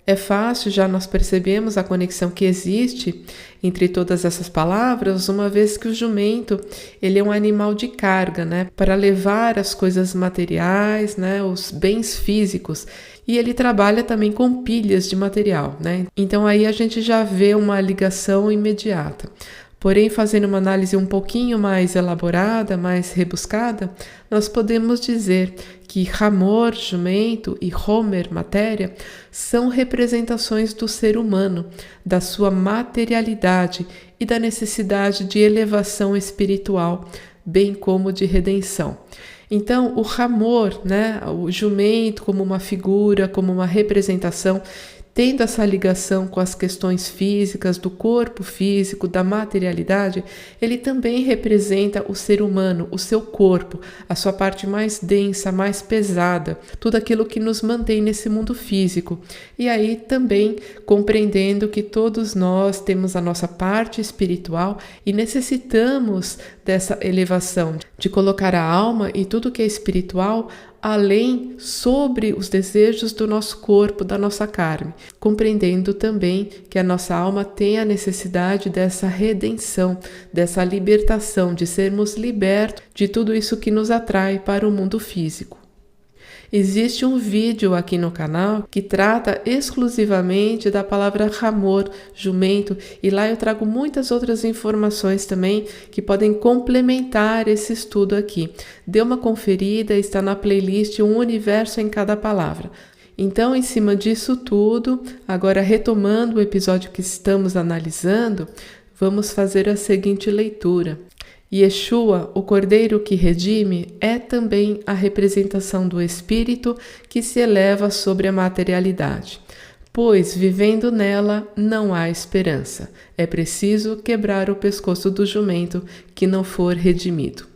É fácil, já nós percebemos a conexão que existe entre todas essas palavras, uma vez que o jumento ele é um animal de carga, né, para levar as coisas materiais, né, os bens físicos, e ele trabalha também com pilhas de material, né? Então aí a gente já vê uma ligação imediata. Porém, fazendo uma análise um pouquinho mais elaborada, mais rebuscada, nós podemos dizer que Hamor, jumento, e Homer, matéria, são representações do ser humano, da sua materialidade e da necessidade de elevação espiritual, bem como de redenção. Então, o Hamor, né, o jumento como uma figura, como uma representação, tendo essa ligação com as questões físicas, do corpo físico, da materialidade, ele também representa o ser humano, o seu corpo, a sua parte mais densa, mais pesada, tudo aquilo que nos mantém nesse mundo físico. E aí também compreendendo que todos nós temos a nossa parte espiritual e necessitamos dessa elevação, de colocar a alma e tudo que é espiritual além, sobre os desejos do nosso corpo, da nossa carne, compreendendo também que a nossa alma tem a necessidade dessa redenção, dessa libertação, de sermos libertos de tudo isso que nos atrai para o mundo físico. Existe um vídeo aqui no canal que trata exclusivamente da palavra Hamor, jumento, e lá eu trago muitas outras informações também que podem complementar esse estudo aqui. Dê uma conferida, está na playlist Um Universo em Cada Palavra. Então, em cima disso tudo, agora retomando o episódio que estamos analisando, vamos fazer a seguinte leitura. Yeshua, o Cordeiro que redime, é também a representação do Espírito que se eleva sobre a materialidade. Pois, vivendo nela, não há esperança. É preciso quebrar o pescoço do jumento que não for redimido.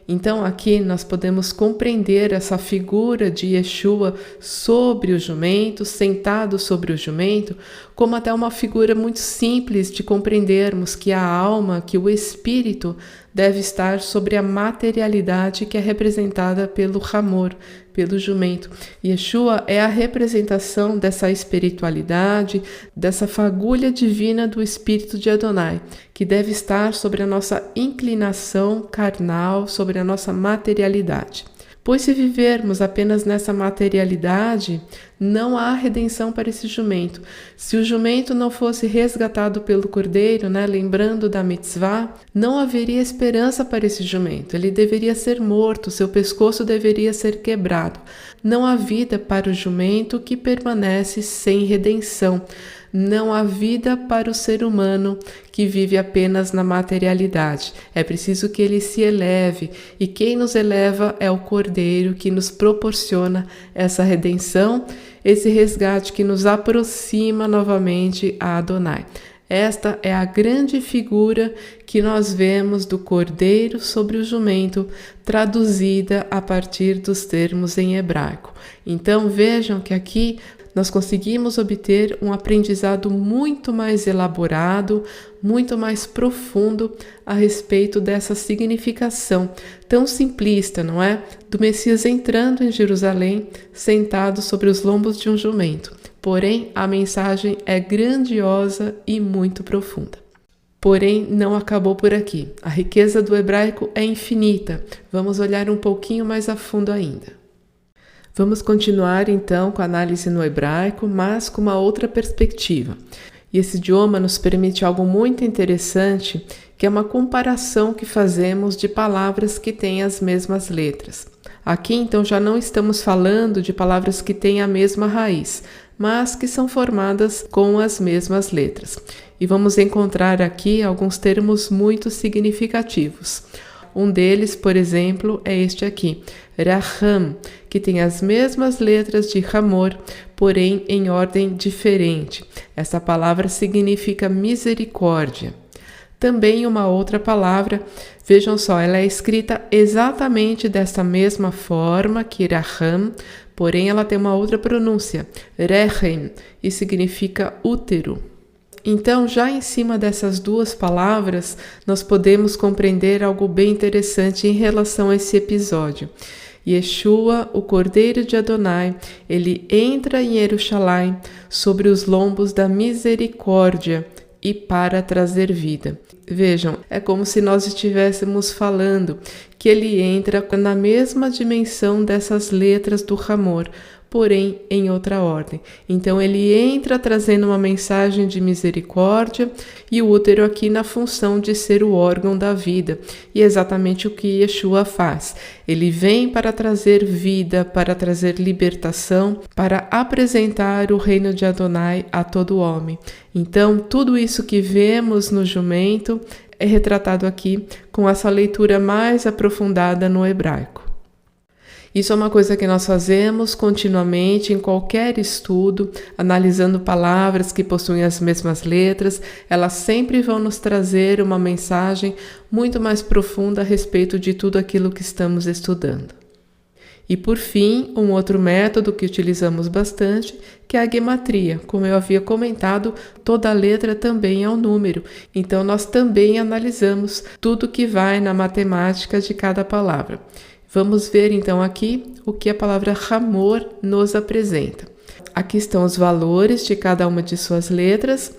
Então, aqui nós podemos compreender essa figura de Yeshua sobre o jumento, sentado sobre o jumento, como até uma figura muito simples de compreendermos que a alma, que o espírito deve estar sobre a materialidade que é representada pelo Hamor, pelo jumento. Yeshua é a representação dessa espiritualidade, dessa fagulha divina do Espírito de Adonai, que deve estar sobre a nossa inclinação carnal, sobre a nossa materialidade. Pois se vivermos apenas nessa materialidade, não há redenção para esse jumento. Se o jumento não fosse resgatado pelo cordeiro, lembrando da mitzvah, não haveria esperança para esse jumento. Ele deveria ser morto, seu pescoço deveria ser quebrado. Não há vida para o jumento que permanece sem redenção. Não há vida para o ser humano que vive apenas na materialidade. É preciso que ele se eleve, e quem nos eleva é o Cordeiro que nos proporciona essa redenção, esse resgate que nos aproxima novamente a Adonai. Esta é a grande figura que nós vemos do Cordeiro sobre o jumento, traduzida a partir dos termos em hebraico. Então vejam que aqui nós conseguimos obter um aprendizado muito mais elaborado, muito mais profundo a respeito dessa significação tão simplista, não é? Do Messias entrando em Jerusalém, sentado sobre os lombos de um jumento. Porém, a mensagem é grandiosa e muito profunda. Porém, não acabou por aqui. A riqueza do hebraico é infinita. Vamos olhar um pouquinho mais a fundo ainda. Vamos continuar então com a análise no hebraico, mas com uma outra perspectiva. E esse idioma nos permite algo muito interessante, que é uma comparação que fazemos de palavras que têm as mesmas letras. Aqui então já não estamos falando de palavras que têm a mesma raiz, mas que são formadas com as mesmas letras. E vamos encontrar aqui alguns termos muito significativos. Um deles, por exemplo, é este aqui, Raham, que tem as mesmas letras de Hamor, porém em ordem diferente. Essa palavra significa misericórdia. Também uma outra palavra, vejam só, ela é escrita exatamente dessa mesma forma que Raham, porém ela tem uma outra pronúncia, Rechem, e significa útero. Então, já em cima dessas duas palavras, nós podemos compreender algo bem interessante em relação a esse episódio. Yeshua, o Cordeiro de Adonai, ele entra em Jerusalém sobre os lombos da misericórdia e para trazer vida. Vejam, é como se nós estivéssemos falando que ele entra na mesma dimensão dessas letras do Hamor, porém em outra ordem. Então ele entra trazendo uma mensagem de misericórdia e o útero aqui na função de ser o órgão da vida. E é exatamente o que Yeshua faz. Ele vem para trazer vida, para trazer libertação, para apresentar o reino de Adonai a todo homem. Então tudo isso que vemos no jumento é retratado aqui com essa leitura mais aprofundada no hebraico. Isso é uma coisa que nós fazemos continuamente em qualquer estudo, analisando palavras que possuem as mesmas letras, elas sempre vão nos trazer uma mensagem muito mais profunda a respeito de tudo aquilo que estamos estudando. E por fim, um outro método que utilizamos bastante, que é a gematria. Como eu havia comentado, toda letra também é um número, então nós também analisamos tudo que vai na matemática de cada palavra. Vamos ver então aqui o que a palavra Hamor nos apresenta. Aqui estão os valores de cada uma de suas letras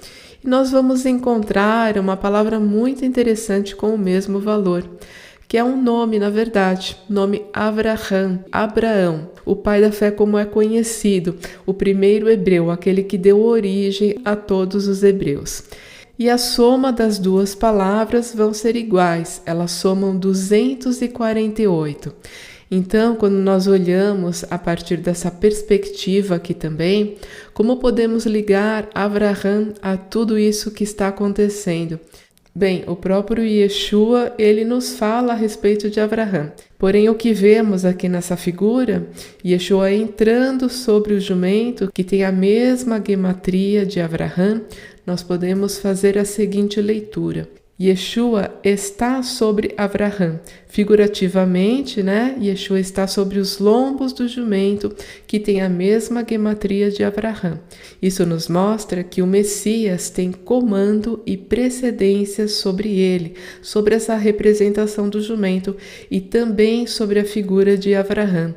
e nós vamos encontrar uma palavra muito interessante com o mesmo valor, que é um nome, na verdade, nome Avraham, Abraão, o pai da fé como é conhecido, o primeiro hebreu, aquele que deu origem a todos os hebreus. E a soma das duas palavras vão ser iguais, elas somam 248. Então, quando nós olhamos a partir dessa perspectiva aqui também, como podemos ligar Avraham a tudo isso que está acontecendo? Bem, o próprio Yeshua, ele nos fala a respeito de Avraham. Porém, o que vemos aqui nessa figura, Yeshua entrando sobre o jumento, que tem a mesma gematria de Avraham, nós podemos fazer a seguinte leitura. Yeshua está sobre Avraham. Figurativamente, Yeshua está sobre os lombos do jumento, que tem a mesma gematria de Avraham. Isso nos mostra que o Messias tem comando e precedência sobre ele, sobre essa representação do jumento e também sobre a figura de Avraham.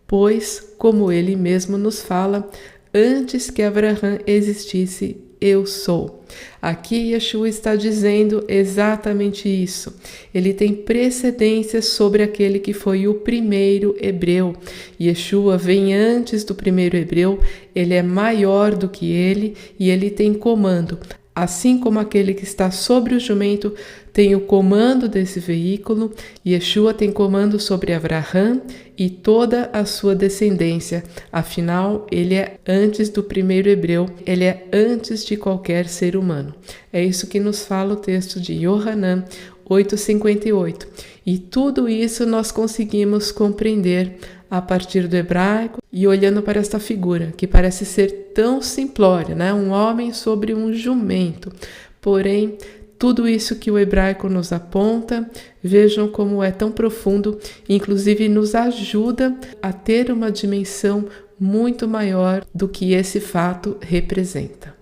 Pois, como ele mesmo nos fala, antes que Avraham existisse, eu sou. Aqui Yeshua está dizendo exatamente isso. Ele tem precedência sobre aquele que foi o primeiro hebreu. Yeshua vem antes do primeiro hebreu, ele é maior do que ele e ele tem comando. Assim como aquele que está sobre o jumento tem o comando desse veículo, Yeshua tem comando sobre Avraham e toda a sua descendência. Afinal, ele é antes do primeiro hebreu, ele é antes de qualquer ser humano. É isso que nos fala o texto de Yohanan 8:58. E tudo isso nós conseguimos compreender a partir do hebraico e olhando para esta figura, que parece ser tão simplória, um homem sobre um jumento. Porém, tudo isso que o hebraico nos aponta, vejam como é tão profundo, inclusive nos ajuda a ter uma dimensão muito maior do que esse fato representa.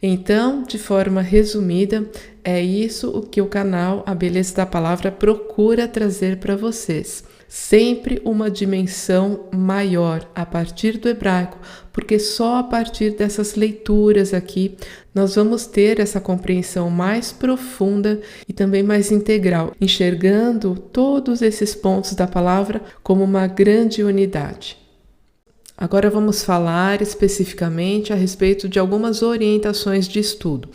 Então, de forma resumida, é isso o que o canal A Beleza da Palavra procura trazer para vocês. Sempre uma dimensão maior a partir do hebraico, porque só a partir dessas leituras aqui nós vamos ter essa compreensão mais profunda e também mais integral, enxergando todos esses pontos da palavra como uma grande unidade. Agora vamos falar especificamente a respeito de algumas orientações de estudo.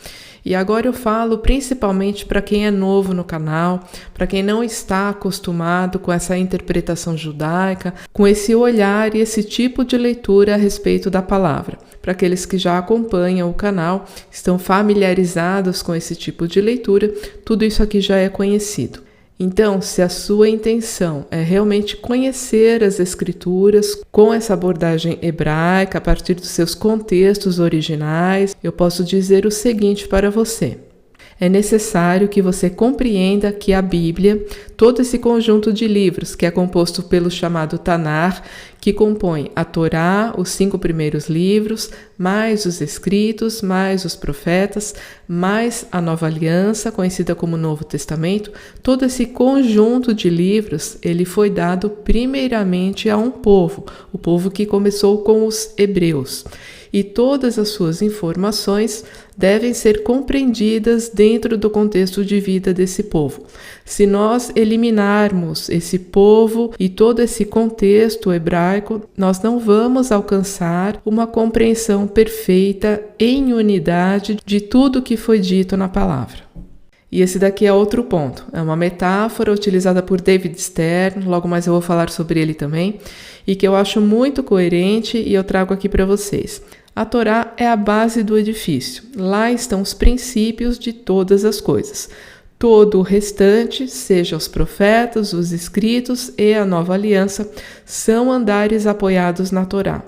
E agora eu falo principalmente para quem é novo no canal, para quem não está acostumado com essa interpretação judaica, com esse olhar e esse tipo de leitura a respeito da palavra. Para aqueles que já acompanham o canal, estão familiarizados com esse tipo de leitura, tudo isso aqui já é conhecido. Então, se a sua intenção é realmente conhecer as escrituras com essa abordagem hebraica, a partir dos seus contextos originais, eu posso dizer o seguinte para você. É necessário que você compreenda que a Bíblia, todo esse conjunto de livros que é composto pelo chamado Tanar, que compõe a Torá, os 5 primeiros livros, mais os escritos, mais os profetas, mais a Nova Aliança, conhecida como Novo Testamento, todo esse conjunto de livros, ele foi dado primeiramente a um povo, o povo que começou com os hebreus. E todas as suas informações devem ser compreendidas dentro do contexto de vida desse povo. Se nós eliminarmos esse povo e todo esse contexto hebraico, nós não vamos alcançar uma compreensão perfeita em unidade de tudo que foi dito na palavra. E esse daqui é outro ponto. É uma metáfora utilizada por David Stern, logo mais eu vou falar sobre ele também, e que eu acho muito coerente e eu trago aqui para vocês. A Torá é a base do edifício. Lá estão os princípios de todas as coisas. Todo o restante, seja os profetas, os escritos e a nova aliança, são andares apoiados na Torá.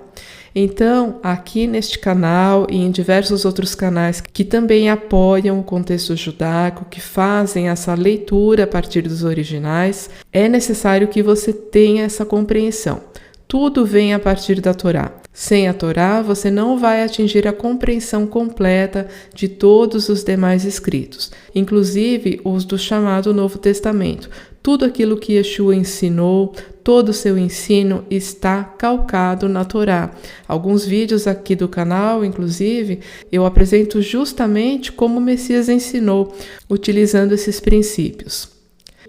Então, aqui neste canal e em diversos outros canais que também apoiam o contexto judaico, que fazem essa leitura a partir dos originais, é necessário que você tenha essa compreensão. Tudo vem a partir da Torá. Sem a Torá, você não vai atingir a compreensão completa de todos os demais escritos, inclusive os do chamado Novo Testamento. Tudo aquilo que Yeshua ensinou, todo o seu ensino está calcado na Torá. Alguns vídeos aqui do canal, inclusive, eu apresento justamente como o Messias ensinou, utilizando esses princípios.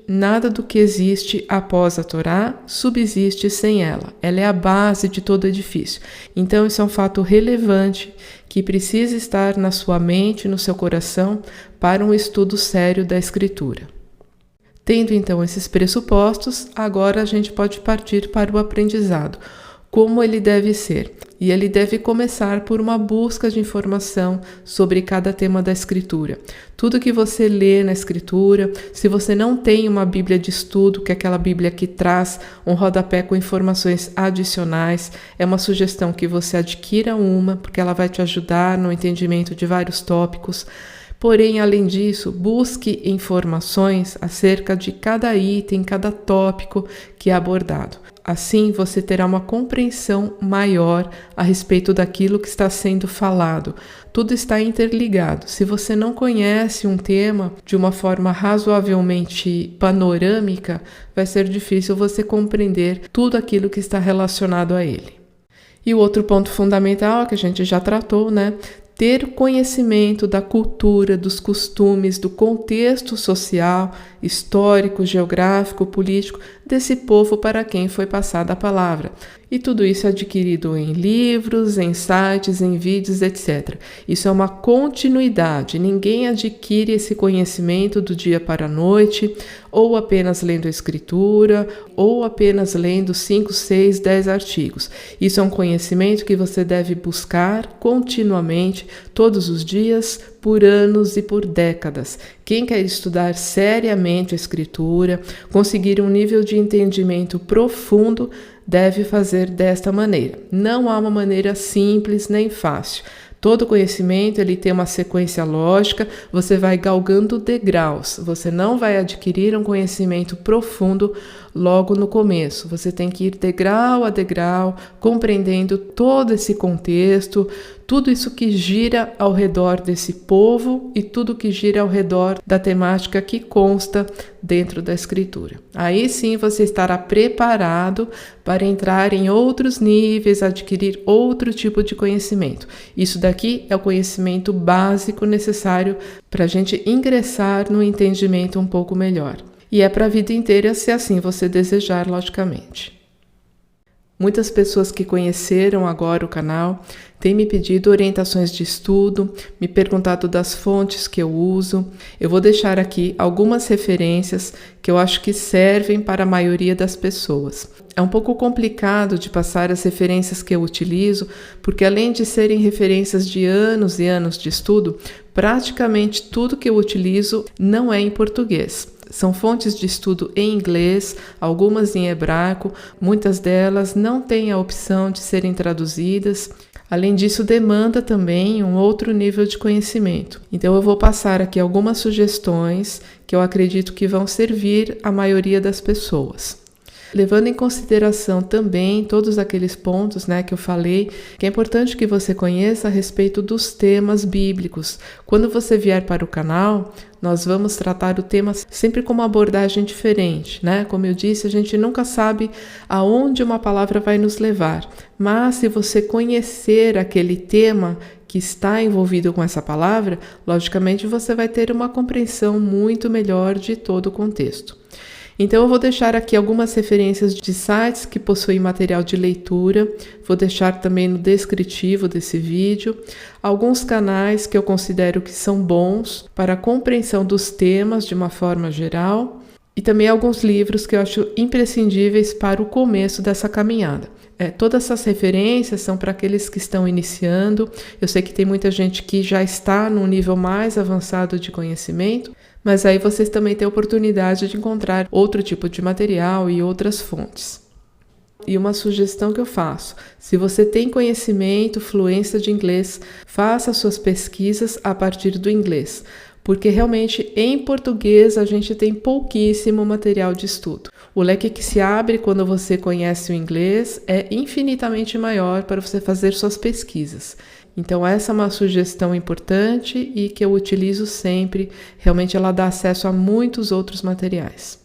Nada do que existe após a Torá subsiste sem ela. Ela é a base de todo edifício. Então, isso é um fato relevante que precisa estar na sua mente e no seu coração para um estudo sério da Escritura. Tendo então esses pressupostos, agora a gente pode partir para o aprendizado. Como ele deve ser? E ele deve começar por uma busca de informação sobre cada tema da Escritura. Tudo que você lê na Escritura, se você não tem uma Bíblia de estudo, que é aquela Bíblia que traz um rodapé com informações adicionais, é uma sugestão que você adquira uma, porque ela vai te ajudar no entendimento de vários tópicos. Porém, além disso, busque informações acerca de cada item, cada tópico que é abordado. Assim, você terá uma compreensão maior a respeito daquilo que está sendo falado. Tudo está interligado. Se você não conhece um tema de uma forma razoavelmente panorâmica, vai ser difícil você compreender tudo aquilo que está relacionado a ele. E o outro ponto fundamental que a gente já tratou, ter conhecimento da cultura, dos costumes, do contexto social, histórico, geográfico, político desse povo para quem foi passada a palavra. E tudo isso é adquirido em livros, em sites, em vídeos, etc. Isso é uma continuidade. Ninguém adquire esse conhecimento do dia para a noite, ou apenas lendo a Escritura, ou apenas lendo 5, 6, 10 artigos. Isso é um conhecimento que você deve buscar continuamente, todos os dias, por anos e por décadas. Quem quer estudar seriamente a Escritura, conseguir um nível de entendimento profundo, deve fazer desta maneira. Não há uma maneira simples nem fácil. Todo conhecimento ele tem uma sequência lógica, você vai galgando degraus, você não vai adquirir um conhecimento profundo logo no começo. Você tem que ir degrau a degrau, compreendendo todo esse contexto, tudo isso que gira ao redor desse povo e tudo que gira ao redor da temática que consta dentro da Escritura. Aí sim você estará preparado para entrar em outros níveis, adquirir outro tipo de conhecimento. Isso daqui é o conhecimento básico necessário para a gente ingressar no entendimento um pouco melhor. E é para a vida inteira, se assim você desejar, logicamente. Muitas pessoas que conheceram agora o canal têm me pedido orientações de estudo, me perguntado das fontes que eu uso. Eu vou deixar aqui algumas referências que eu acho que servem para a maioria das pessoas. É um pouco complicado de passar as referências que eu utilizo, porque além de serem referências de anos e anos de estudo, praticamente tudo que eu utilizo não é em português. São fontes de estudo em inglês, algumas em hebraico, muitas delas não têm a opção de serem traduzidas. Além disso, demanda também um outro nível de conhecimento. Então, eu vou passar aqui algumas sugestões que eu acredito que vão servir à maioria das pessoas. Levando em consideração também todos aqueles pontos que eu falei, que é importante que você conheça a respeito dos temas bíblicos. Quando você vier para o canal, nós vamos tratar o tema sempre com uma abordagem diferente, Como eu disse, a gente nunca sabe aonde uma palavra vai nos levar, mas se você conhecer aquele tema que está envolvido com essa palavra, logicamente você vai ter uma compreensão muito melhor de todo o contexto. Então eu vou deixar aqui algumas referências de sites que possuem material de leitura, vou deixar também no descritivo desse vídeo, alguns canais que eu considero que são bons para a compreensão dos temas de uma forma geral e também alguns livros que eu acho imprescindíveis para o começo dessa caminhada. Todas essas referências são para aqueles que estão iniciando. Eu sei que tem muita gente que já está num nível mais avançado de conhecimento, mas aí vocês também têm a oportunidade de encontrar outro tipo de material e outras fontes. E uma sugestão que eu faço: se você tem conhecimento, fluência de inglês, faça suas pesquisas a partir do inglês, porque realmente em português a gente tem pouquíssimo material de estudo. O leque que se abre quando você conhece o inglês é infinitamente maior para você fazer suas pesquisas. Então essa é uma sugestão importante e que eu utilizo sempre. Realmente ela dá acesso a muitos outros materiais.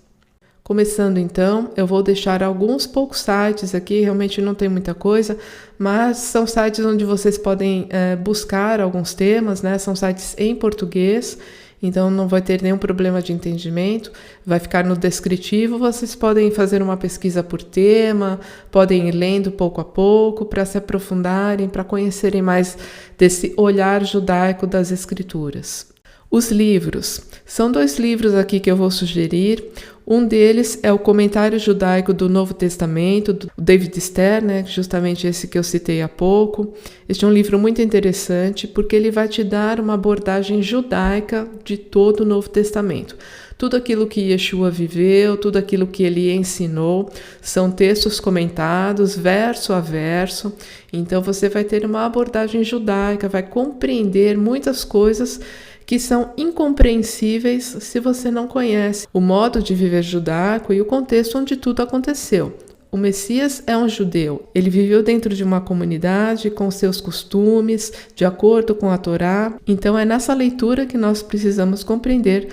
Começando então, eu vou deixar alguns poucos sites aqui, realmente não tem muita coisa, mas são sites onde vocês podem buscar alguns temas, né? São sites em português, então não vai ter nenhum problema de entendimento, vai ficar no descritivo, vocês podem fazer uma pesquisa por tema, podem ir lendo pouco a pouco para se aprofundarem, para conhecerem mais desse olhar judaico das escrituras. Os livros. São 2 livros aqui que eu vou sugerir. Um deles é o Comentário Judaico do Novo Testamento, do David Stern, né, justamente esse que eu citei há pouco. Este é um livro muito interessante porque ele vai te dar uma abordagem judaica de todo o Novo Testamento. Tudo aquilo que Yeshua viveu, tudo aquilo que ele ensinou, são textos comentados, verso a verso. Então você vai ter uma abordagem judaica, vai compreender muitas coisas que são incompreensíveis se você não conhece o modo de viver judaico e o contexto onde tudo aconteceu. O Messias é um judeu. Ele viveu dentro de uma comunidade com seus costumes, de acordo com a Torá. Então é nessa leitura que nós precisamos compreender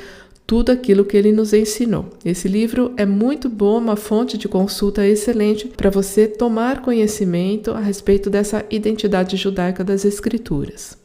tudo aquilo que ele nos ensinou. Esse livro é muito bom, uma fonte de consulta excelente para você tomar conhecimento a respeito dessa identidade judaica das Escrituras.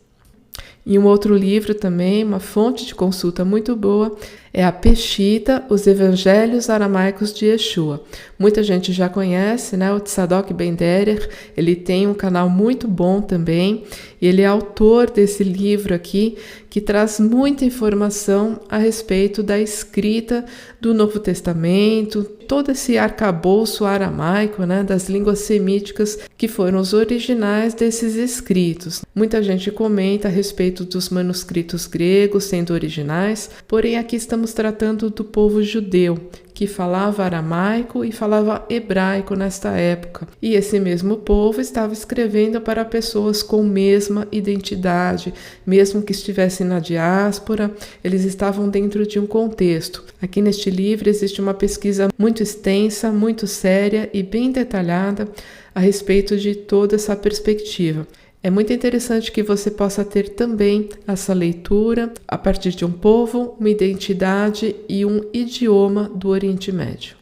E um outro livro também, uma fonte de consulta muito boa, é a Peshita, Os Evangelhos Aramaicos de Yeshua. Muita gente já conhece, né? O Tzadok Ben Derer, ele tem um canal muito bom também, e ele é autor desse livro aqui, que traz muita informação a respeito da escrita do Novo Testamento, todo esse arcabouço aramaico, né, das línguas semíticas que foram os originais desses escritos. Muita gente comenta a respeito dos manuscritos gregos sendo originais, porém aqui estamos tratando do povo judeu, que falava aramaico e falava hebraico nesta época. E esse mesmo povo estava escrevendo para pessoas com mesma identidade, mesmo que estivessem na diáspora, eles estavam dentro de um contexto. Aqui neste livro existe uma pesquisa muito extensa, muito séria e bem detalhada a respeito de toda essa perspectiva. É muito interessante que você possa ter também essa leitura a partir de um povo, uma identidade e um idioma do Oriente Médio.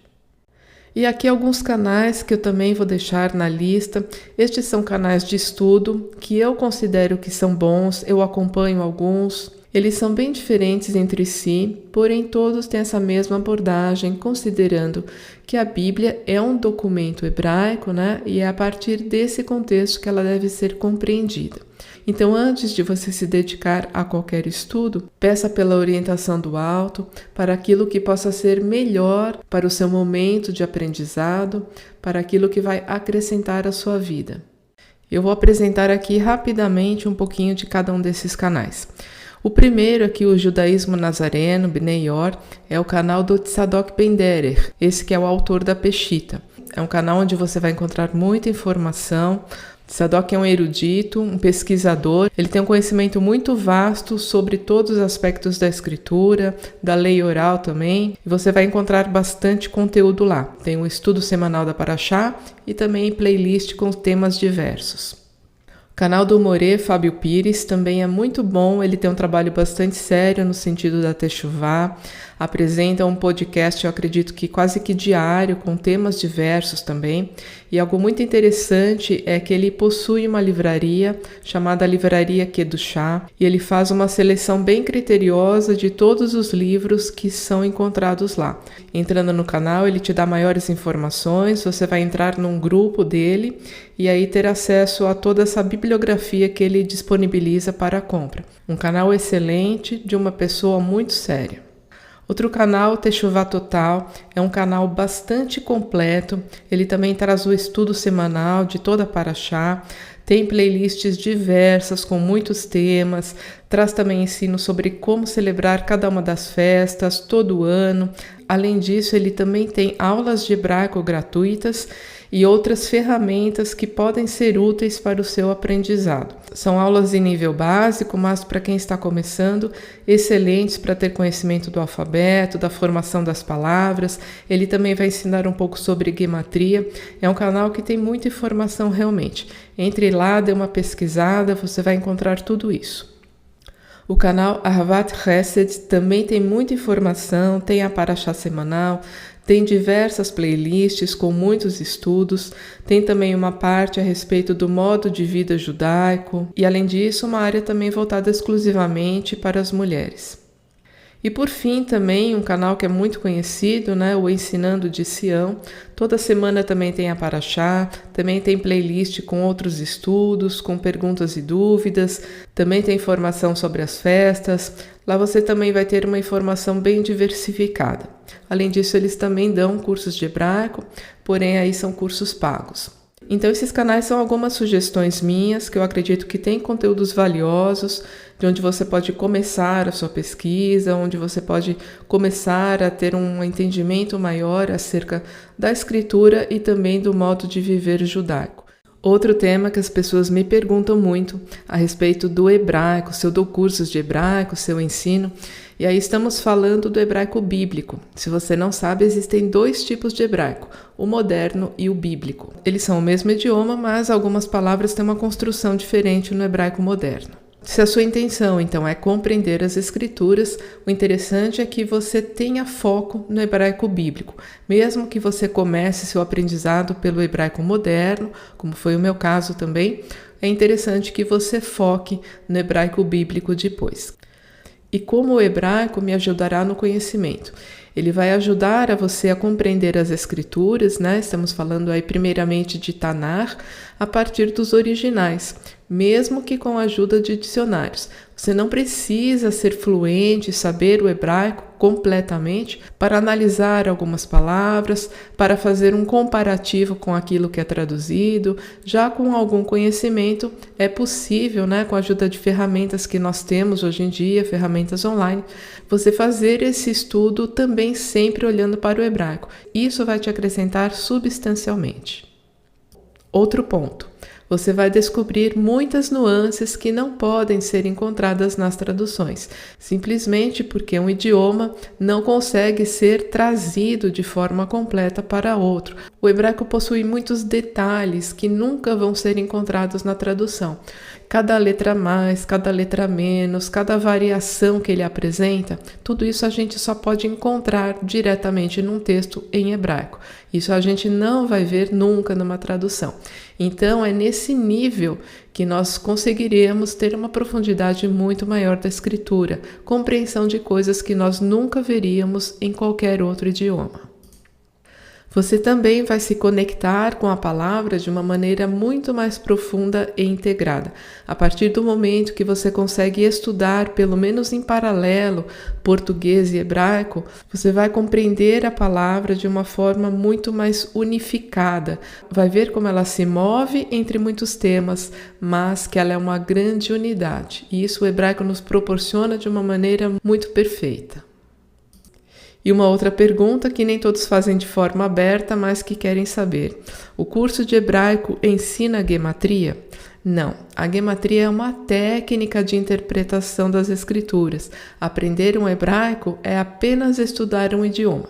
E aqui alguns canais que eu também vou deixar na lista. Estes são canais de estudo que eu considero que são bons, eu acompanho alguns. Eles são bem diferentes entre si, porém todos têm essa mesma abordagem, considerando que a Bíblia é um documento hebraico, né? E é a partir desse contexto que ela deve ser compreendida. Então, antes de você se dedicar a qualquer estudo, peça pela orientação do alto para aquilo que possa ser melhor para o seu momento de aprendizado, para aquilo que vai acrescentar à sua vida. Eu vou apresentar aqui rapidamente um pouquinho de cada um desses canais. O primeiro aqui, o Judaísmo Nazareno, Bnei Or, é o canal do Tzadok Ben Derer, esse que é o autor da Peshita. É um canal onde você vai encontrar muita informação. Tzadok é um erudito, um pesquisador, ele tem um conhecimento muito vasto sobre todos os aspectos da escritura, da lei oral também, e você vai encontrar bastante conteúdo lá. Tem um estudo semanal da Parashá e também playlist com temas diversos. O canal do Morê, Fábio Pires, também é muito bom, ele tem um trabalho bastante sério no sentido da Teshuvá, apresenta um podcast, eu acredito que quase que diário, com temas diversos também, e algo muito interessante é que ele possui uma livraria chamada Livraria Kedushá, e ele faz uma seleção bem criteriosa de todos os livros que são encontrados lá. Entrando no canal, ele te dá maiores informações, você vai entrar num grupo dele, e aí ter acesso a toda essa bibliografia que ele disponibiliza para a compra. Um canal excelente, de uma pessoa muito séria. Outro canal, Teshuvá Total, é um canal bastante completo, ele também traz o estudo semanal de toda a Parashá, Tem playlists diversas com muitos temas, traz também ensino sobre como celebrar cada uma das festas todo ano. Além disso, ele também tem aulas de hebraico gratuitas e outras ferramentas que podem ser úteis para o seu aprendizado. São aulas em nível básico, mas para quem está começando, excelentes para ter conhecimento do alfabeto, da formação das palavras. Ele também vai ensinar um pouco sobre gematria. É um canal que tem muita informação realmente. Entre lá, dê uma pesquisada, você vai encontrar tudo isso. O canal Ahavat Chesed também tem muita informação, tem a Parashá semanal, tem diversas playlists com muitos estudos, tem também uma parte a respeito do modo de vida judaico e, além disso, uma área também voltada exclusivamente para as mulheres. E por fim também um canal que é muito conhecido, o Ensinando de Sião. Toda semana também tem a Parashá, também tem playlist com outros estudos, com perguntas e dúvidas, também tem informação sobre as festas. Lá você também vai ter uma informação bem diversificada. Além disso, eles também dão cursos de hebraico, porém aí são cursos pagos. Então esses canais são algumas sugestões minhas que eu acredito que têm conteúdos valiosos, de onde você pode começar a sua pesquisa, onde você pode começar a ter um entendimento maior acerca da escritura e também do modo de viver judaico. Outro tema que as pessoas me perguntam muito a respeito do hebraico, se eu dou cursos de hebraico, se eu ensino. E aí estamos falando do hebraico bíblico. Se você não sabe, existem 2 tipos de hebraico, o moderno e o bíblico. Eles são o mesmo idioma, mas algumas palavras têm uma construção diferente no hebraico moderno. Se a sua intenção, então, é compreender as escrituras, o interessante é que você tenha foco no hebraico bíblico. Mesmo que você comece seu aprendizado pelo hebraico moderno, como foi o meu caso também, é interessante que você foque no hebraico bíblico depois. E como o hebraico me ajudará no conhecimento? Ele vai ajudar a você a compreender as escrituras, Estamos falando aí primeiramente de Tanar, a partir dos originais, mesmo que com a ajuda de dicionários. Você não precisa ser fluente e saber o hebraico completamente para analisar algumas palavras, para fazer um comparativo com aquilo que é traduzido. Já com algum conhecimento é possível, com a ajuda de ferramentas que nós temos hoje em dia, ferramentas online, você fazer esse estudo também sempre olhando para o hebraico. Isso vai te acrescentar substancialmente. Outro ponto. Você vai descobrir muitas nuances que não podem ser encontradas nas traduções, simplesmente porque um idioma não consegue ser trazido de forma completa para outro. O hebraico possui muitos detalhes que nunca vão ser encontrados na tradução. Cada letra a mais, cada letra a menos, cada variação que ele apresenta, tudo isso a gente só pode encontrar diretamente num texto em hebraico. Isso a gente não vai ver nunca numa tradução. Então é nesse nível que nós conseguiremos ter uma profundidade muito maior da escritura, compreensão de coisas que nós nunca veríamos em qualquer outro idioma. Você também vai se conectar com a palavra de uma maneira muito mais profunda e integrada. A partir do momento que você consegue estudar, pelo menos em paralelo, português e hebraico, você vai compreender a palavra de uma forma muito mais unificada. Vai ver como ela se move entre muitos temas, mas que ela é uma grande unidade. E isso o hebraico nos proporciona de uma maneira muito perfeita. E uma outra pergunta que nem todos fazem de forma aberta, mas que querem saber. O curso de hebraico ensina gematria? Não, a gematria é uma técnica de interpretação das escrituras. Aprender um hebraico é apenas estudar um idioma.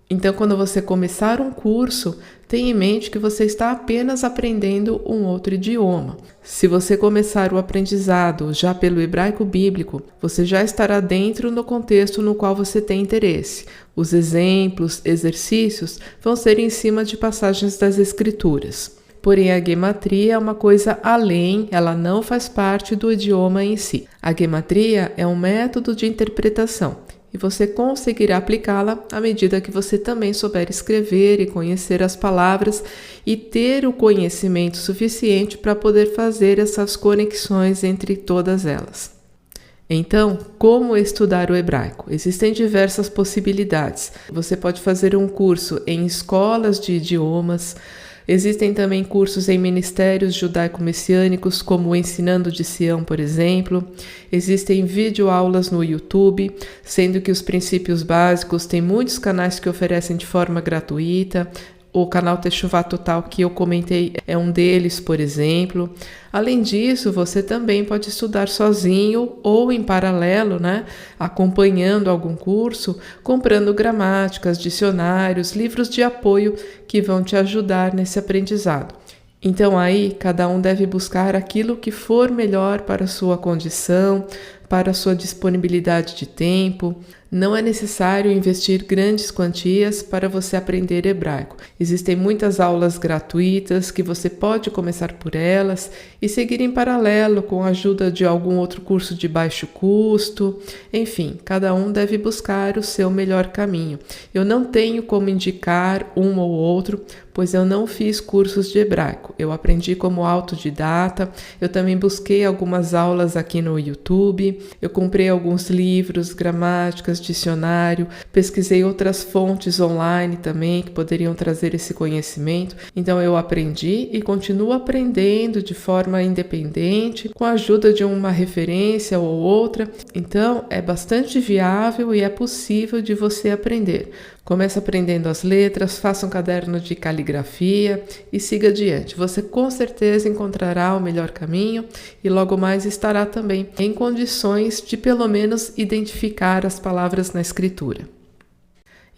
Então, quando você começar um curso, tenha em mente que você está apenas aprendendo um outro idioma. Se você começar o aprendizado já pelo hebraico bíblico, você já estará dentro do contexto no qual você tem interesse. Os exemplos, exercícios vão ser em cima de passagens das escrituras. Porém, a gematria é uma coisa além, ela não faz parte do idioma em si. A gematria é um método de interpretação. E você conseguirá aplicá-la à medida que você também souber escrever e conhecer as palavras e ter o conhecimento suficiente para poder fazer essas conexões entre todas elas. Então, como estudar o hebraico? Existem diversas possibilidades. Você pode fazer um curso em escolas de idiomas, Existem também cursos em ministérios judaico-messiânicos, como o Ensinando de Sião, por exemplo. Existem videoaulas no YouTube, sendo que os princípios básicos tem muitos canais que oferecem de forma gratuita. O canal Techuvá Total que eu comentei é um deles, por exemplo. Além disso, você também pode estudar sozinho ou em paralelo, né? Acompanhando algum curso, comprando gramáticas, dicionários, livros de apoio que vão te ajudar nesse aprendizado. Então aí, cada um deve buscar aquilo que for melhor para a sua condição, para a sua disponibilidade de tempo. Não é necessário investir grandes quantias para você aprender hebraico. Existem muitas aulas gratuitas que você pode começar por elas e seguir em paralelo com a ajuda de algum outro curso de baixo custo. Enfim, cada um deve buscar o seu melhor caminho. Eu não tenho como indicar um ou outro, pois eu não fiz cursos de hebraico. Eu aprendi como autodidata, eu também busquei algumas aulas aqui no YouTube, eu comprei alguns livros, gramáticas, dicionário, pesquisei outras fontes online também que poderiam trazer esse conhecimento. Então eu aprendi e continuo aprendendo de forma independente, com a ajuda de uma referência ou outra. Então é bastante viável e é possível de você aprender. Comece aprendendo as letras, faça um caderno de caligrafia e siga adiante. Você com certeza encontrará o melhor caminho e logo mais estará também em condições de pelo menos identificar as palavras na escritura.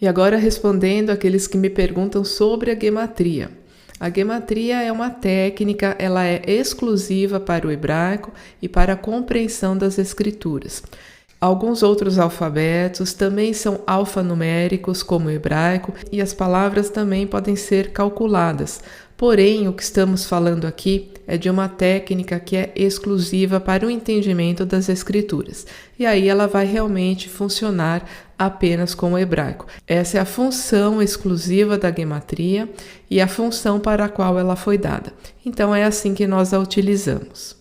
E agora respondendo àqueles que me perguntam sobre a gematria. A gematria é uma técnica, ela é exclusiva para o hebraico e para a compreensão das escrituras. Alguns outros alfabetos também são alfanuméricos, como o hebraico, e as palavras também podem ser calculadas. Porém, o que estamos falando aqui é de uma técnica que é exclusiva para o entendimento das escrituras. E aí ela vai realmente funcionar apenas com o hebraico. Essa é a função exclusiva da gematria e a função para a qual ela foi dada. Então é assim que nós a utilizamos.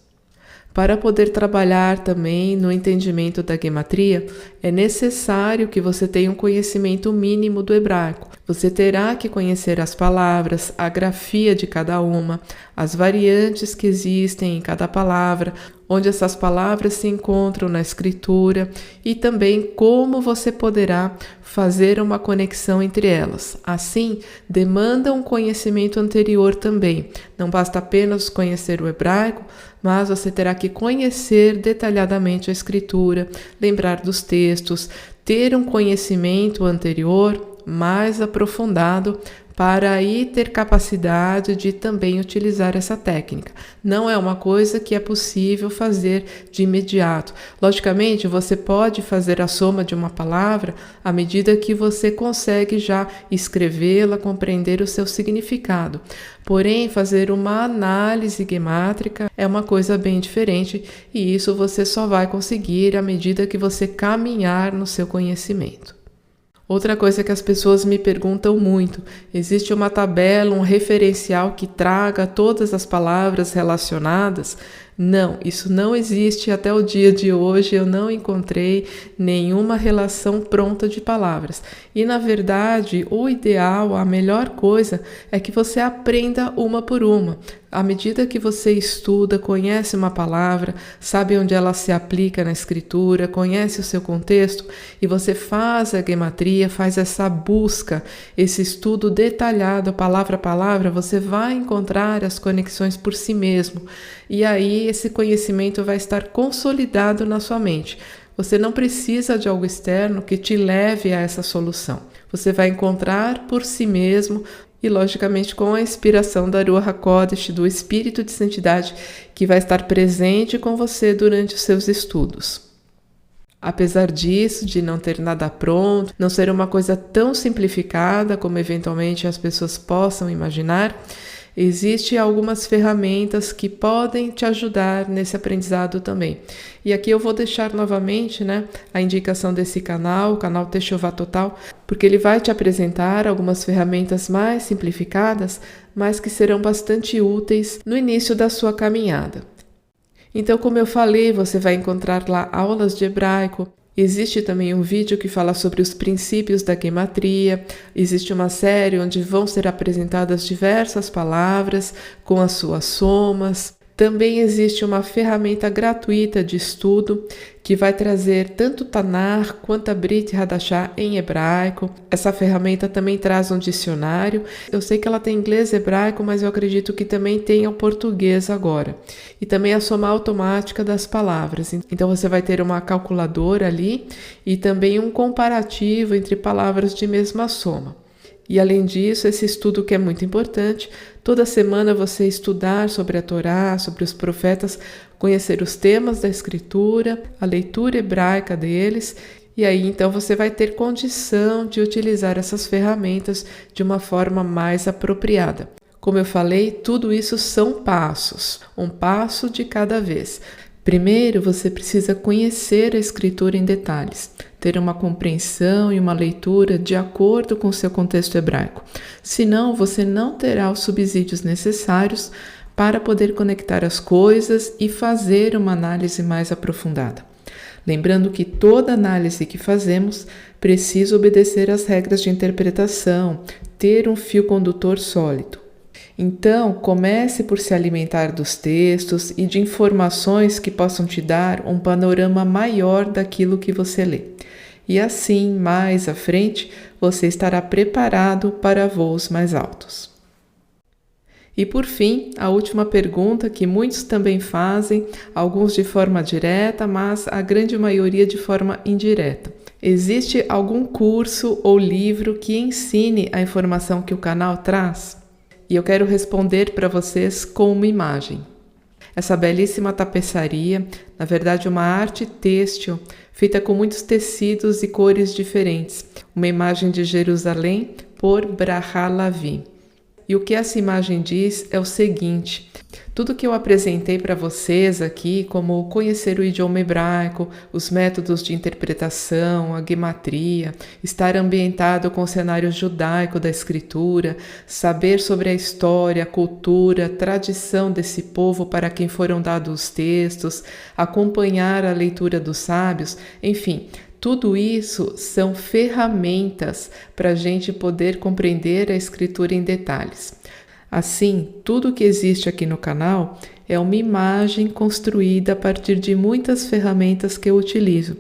Para poder trabalhar também no entendimento da gematria, é necessário que você tenha um conhecimento mínimo do hebraico. Você terá que conhecer as palavras, a grafia de cada uma, as variantes que existem em cada palavra, onde essas palavras se encontram na escritura e também como você poderá fazer uma conexão entre elas. Assim, demanda um conhecimento anterior também. Não basta apenas conhecer o hebraico, mas você terá que conhecer detalhadamente a escritura, lembrar dos textos, ter um conhecimento anterior mais aprofundado para aí ter capacidade de também utilizar essa técnica. Não é uma coisa que é possível fazer de imediato. Logicamente, você pode fazer a soma de uma palavra à medida que você consegue já escrevê-la, compreender o seu significado. Porém, fazer uma análise gemátrica é uma coisa bem diferente e isso você só vai conseguir à medida que você caminhar no seu conhecimento. Outra coisa que as pessoas me perguntam muito, existe uma tabela, um referencial que traga todas as palavras relacionadas? Não, isso não existe até o dia de hoje, eu não encontrei nenhuma relação pronta de palavras. E na verdade, o ideal, a melhor coisa é que você aprenda uma por uma. À medida que você estuda, conhece uma palavra, sabe onde ela se aplica na escritura, conhece o seu contexto e você faz a gematria, faz essa busca, esse estudo detalhado, palavra a palavra, você vai encontrar as conexões por si mesmo. E aí esse conhecimento vai estar consolidado na sua mente. Você não precisa de algo externo que te leve a essa solução. Você vai encontrar por si mesmo e, logicamente, com a inspiração da Ruach HaKodesh, do Espírito de Santidade, que vai estar presente com você durante os seus estudos. Apesar disso, de não ter nada pronto, não ser uma coisa tão simplificada como eventualmente as pessoas possam imaginar, existem algumas ferramentas que podem te ajudar nesse aprendizado também. E aqui eu vou deixar novamente, a indicação desse canal, o canal Techuvá Total, porque ele vai te apresentar algumas ferramentas mais simplificadas, mas que serão bastante úteis no início da sua caminhada. Então, como eu falei, você vai encontrar lá aulas de hebraico, Existe também um vídeo que fala sobre os princípios da gematria. Existe uma série onde vão ser apresentadas diversas palavras com as suas somas. Também existe uma ferramenta gratuita de estudo que vai trazer tanto Tanar quanto a Brit Hadashah em hebraico. Essa ferramenta também traz um dicionário. Eu sei que ela tem inglês e hebraico, mas eu acredito que também tenha o português agora. E também a soma automática das palavras. Então você vai ter uma calculadora ali e também um comparativo entre palavras de mesma soma. E além disso, esse estudo que é muito importante, toda semana você estudar sobre a Torá, sobre os profetas, conhecer os temas da escritura, a leitura hebraica deles, e aí então você vai ter condição de utilizar essas ferramentas de uma forma mais apropriada. Como eu falei, tudo isso são passos, um passo de cada vez. Primeiro, você precisa conhecer a escritura em detalhes, ter uma compreensão e uma leitura de acordo com o seu contexto hebraico. Senão, você não terá os subsídios necessários para poder conectar as coisas e fazer uma análise mais aprofundada. Lembrando que toda análise que fazemos precisa obedecer às regras de interpretação, ter um fio condutor sólido. Então, comece por se alimentar dos textos e de informações que possam te dar um panorama maior daquilo que você lê. E assim, mais à frente, você estará preparado para voos mais altos. E por fim, a última pergunta que muitos também fazem, alguns de forma direta, mas a grande maioria de forma indireta. Existe algum curso ou livro que ensine a informação que o canal traz? E eu quero responder para vocês com uma imagem. Essa belíssima tapeçaria, na verdade uma arte têxtil, feita com muitos tecidos e cores diferentes. Uma imagem de Jerusalém por Braha Lavi. E o que essa imagem diz é o seguinte: tudo que eu apresentei para vocês aqui, como conhecer o idioma hebraico, os métodos de interpretação, a gematria, estar ambientado com o cenário judaico da escritura, saber sobre a história, a cultura, a tradição desse povo para quem foram dados os textos, acompanhar a leitura dos sábios, enfim, tudo isso são ferramentas para a gente poder compreender a escritura em detalhes. Assim, tudo que existe aqui no canal é uma imagem construída a partir de muitas ferramentas que eu utilizo.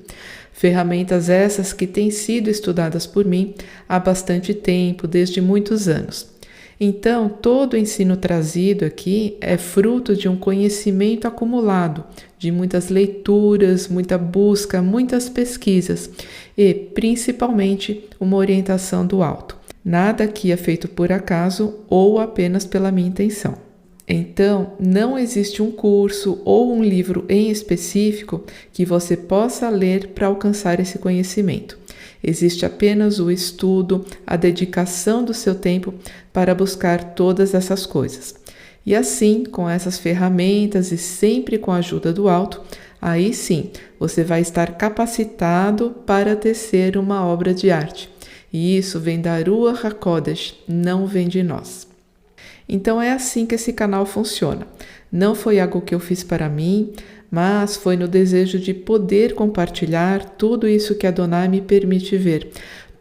Ferramentas essas que têm sido estudadas por mim há bastante tempo, desde muitos anos. Então, todo o ensino trazido aqui é fruto de um conhecimento acumulado, de muitas leituras, muita busca, muitas pesquisas e, principalmente, uma orientação do alto. Nada aqui é feito por acaso ou apenas pela minha intenção. Então, não existe um curso ou um livro em específico que você possa ler para alcançar esse conhecimento. Existe apenas o estudo, a dedicação do seu tempo para buscar todas essas coisas. E assim, com essas ferramentas e sempre com a ajuda do alto, aí sim, você vai estar capacitado para tecer uma obra de arte. E isso vem da Ruach HaKodesh, não vem de nós. Então é assim que esse canal funciona. Não foi algo que eu fiz para mim, mas foi no desejo de poder compartilhar tudo isso que Adonai me permite ver.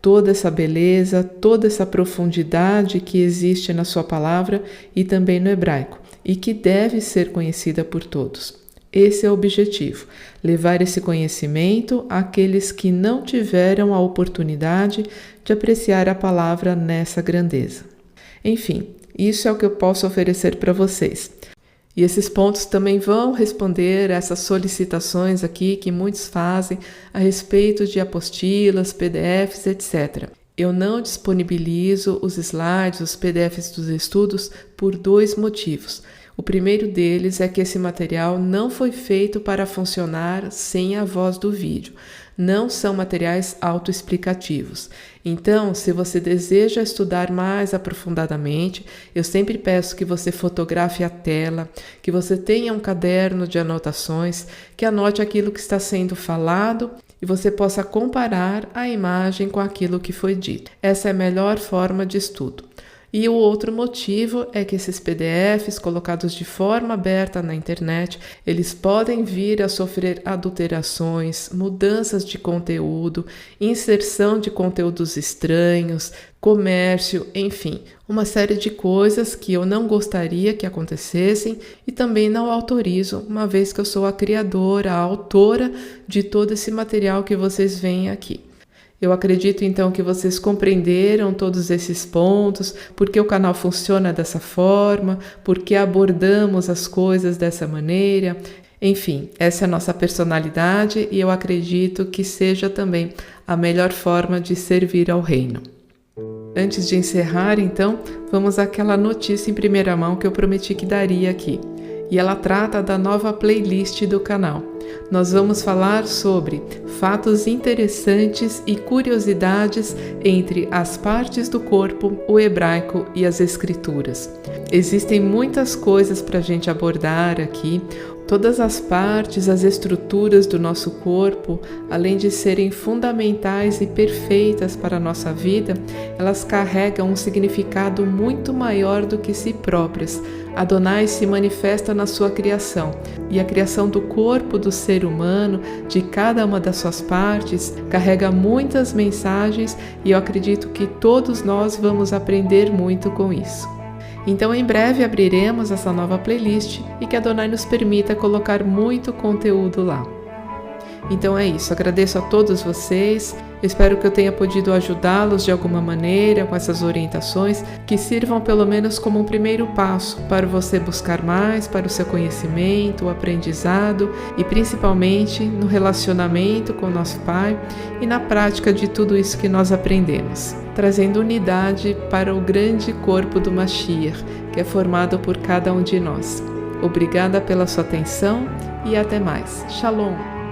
Toda essa beleza, toda essa profundidade que existe na sua palavra e também no hebraico, e que deve ser conhecida por todos. Esse é o objetivo, levar esse conhecimento àqueles que não tiveram a oportunidade de apreciar a palavra nessa grandeza. Enfim, isso é o que eu posso oferecer para vocês. E esses pontos também vão responder a essas solicitações aqui que muitos fazem a respeito de apostilas, PDFs, etc. Eu não disponibilizo os slides, os PDFs dos estudos por 2 motivos. O primeiro deles é que esse material não foi feito para funcionar sem a voz do vídeo. Não são materiais autoexplicativos. Então, se você deseja estudar mais aprofundadamente, eu sempre peço que você fotografe a tela, que você tenha um caderno de anotações, que anote aquilo que está sendo falado e você possa comparar a imagem com aquilo que foi dito. Essa é a melhor forma de estudo. E o outro motivo é que esses PDFs colocados de forma aberta na internet, eles podem vir a sofrer adulterações, mudanças de conteúdo, inserção de conteúdos estranhos, comércio, enfim, uma série de coisas que eu não gostaria que acontecessem e também não autorizo, uma vez que eu sou a criadora, a autora de todo esse material que vocês veem aqui. Eu acredito então que vocês compreenderam todos esses pontos, porque o canal funciona dessa forma, porque abordamos as coisas dessa maneira. Enfim, essa é a nossa personalidade e eu acredito que seja também a melhor forma de servir ao reino. Antes de encerrar, então, vamos àquela notícia em primeira mão que eu prometi que daria aqui. E ela trata da nova playlist do canal. Nós vamos falar sobre fatos interessantes e curiosidades entre as partes do corpo, o hebraico e as escrituras. Existem muitas coisas para a gente abordar aqui. Todas as partes, as estruturas do nosso corpo, além de serem fundamentais e perfeitas para a nossa vida, elas carregam um significado muito maior do que si próprias. Adonai se manifesta na sua criação, e a criação do corpo do ser humano, de cada uma das suas partes, carrega muitas mensagens e eu acredito que todos nós vamos aprender muito com isso. Então, em breve abriremos essa nova playlist e que Adonai nos permita colocar muito conteúdo lá. Então é isso, agradeço a todos vocês, espero que eu tenha podido ajudá-los de alguma maneira com essas orientações, que sirvam pelo menos como um primeiro passo para você buscar mais, para o seu conhecimento, o aprendizado e principalmente no relacionamento com o nosso Pai e na prática de tudo isso que nós aprendemos, trazendo unidade para o grande corpo do Mashiach, que é formado por cada um de nós. Obrigada pela sua atenção e até mais. Shalom!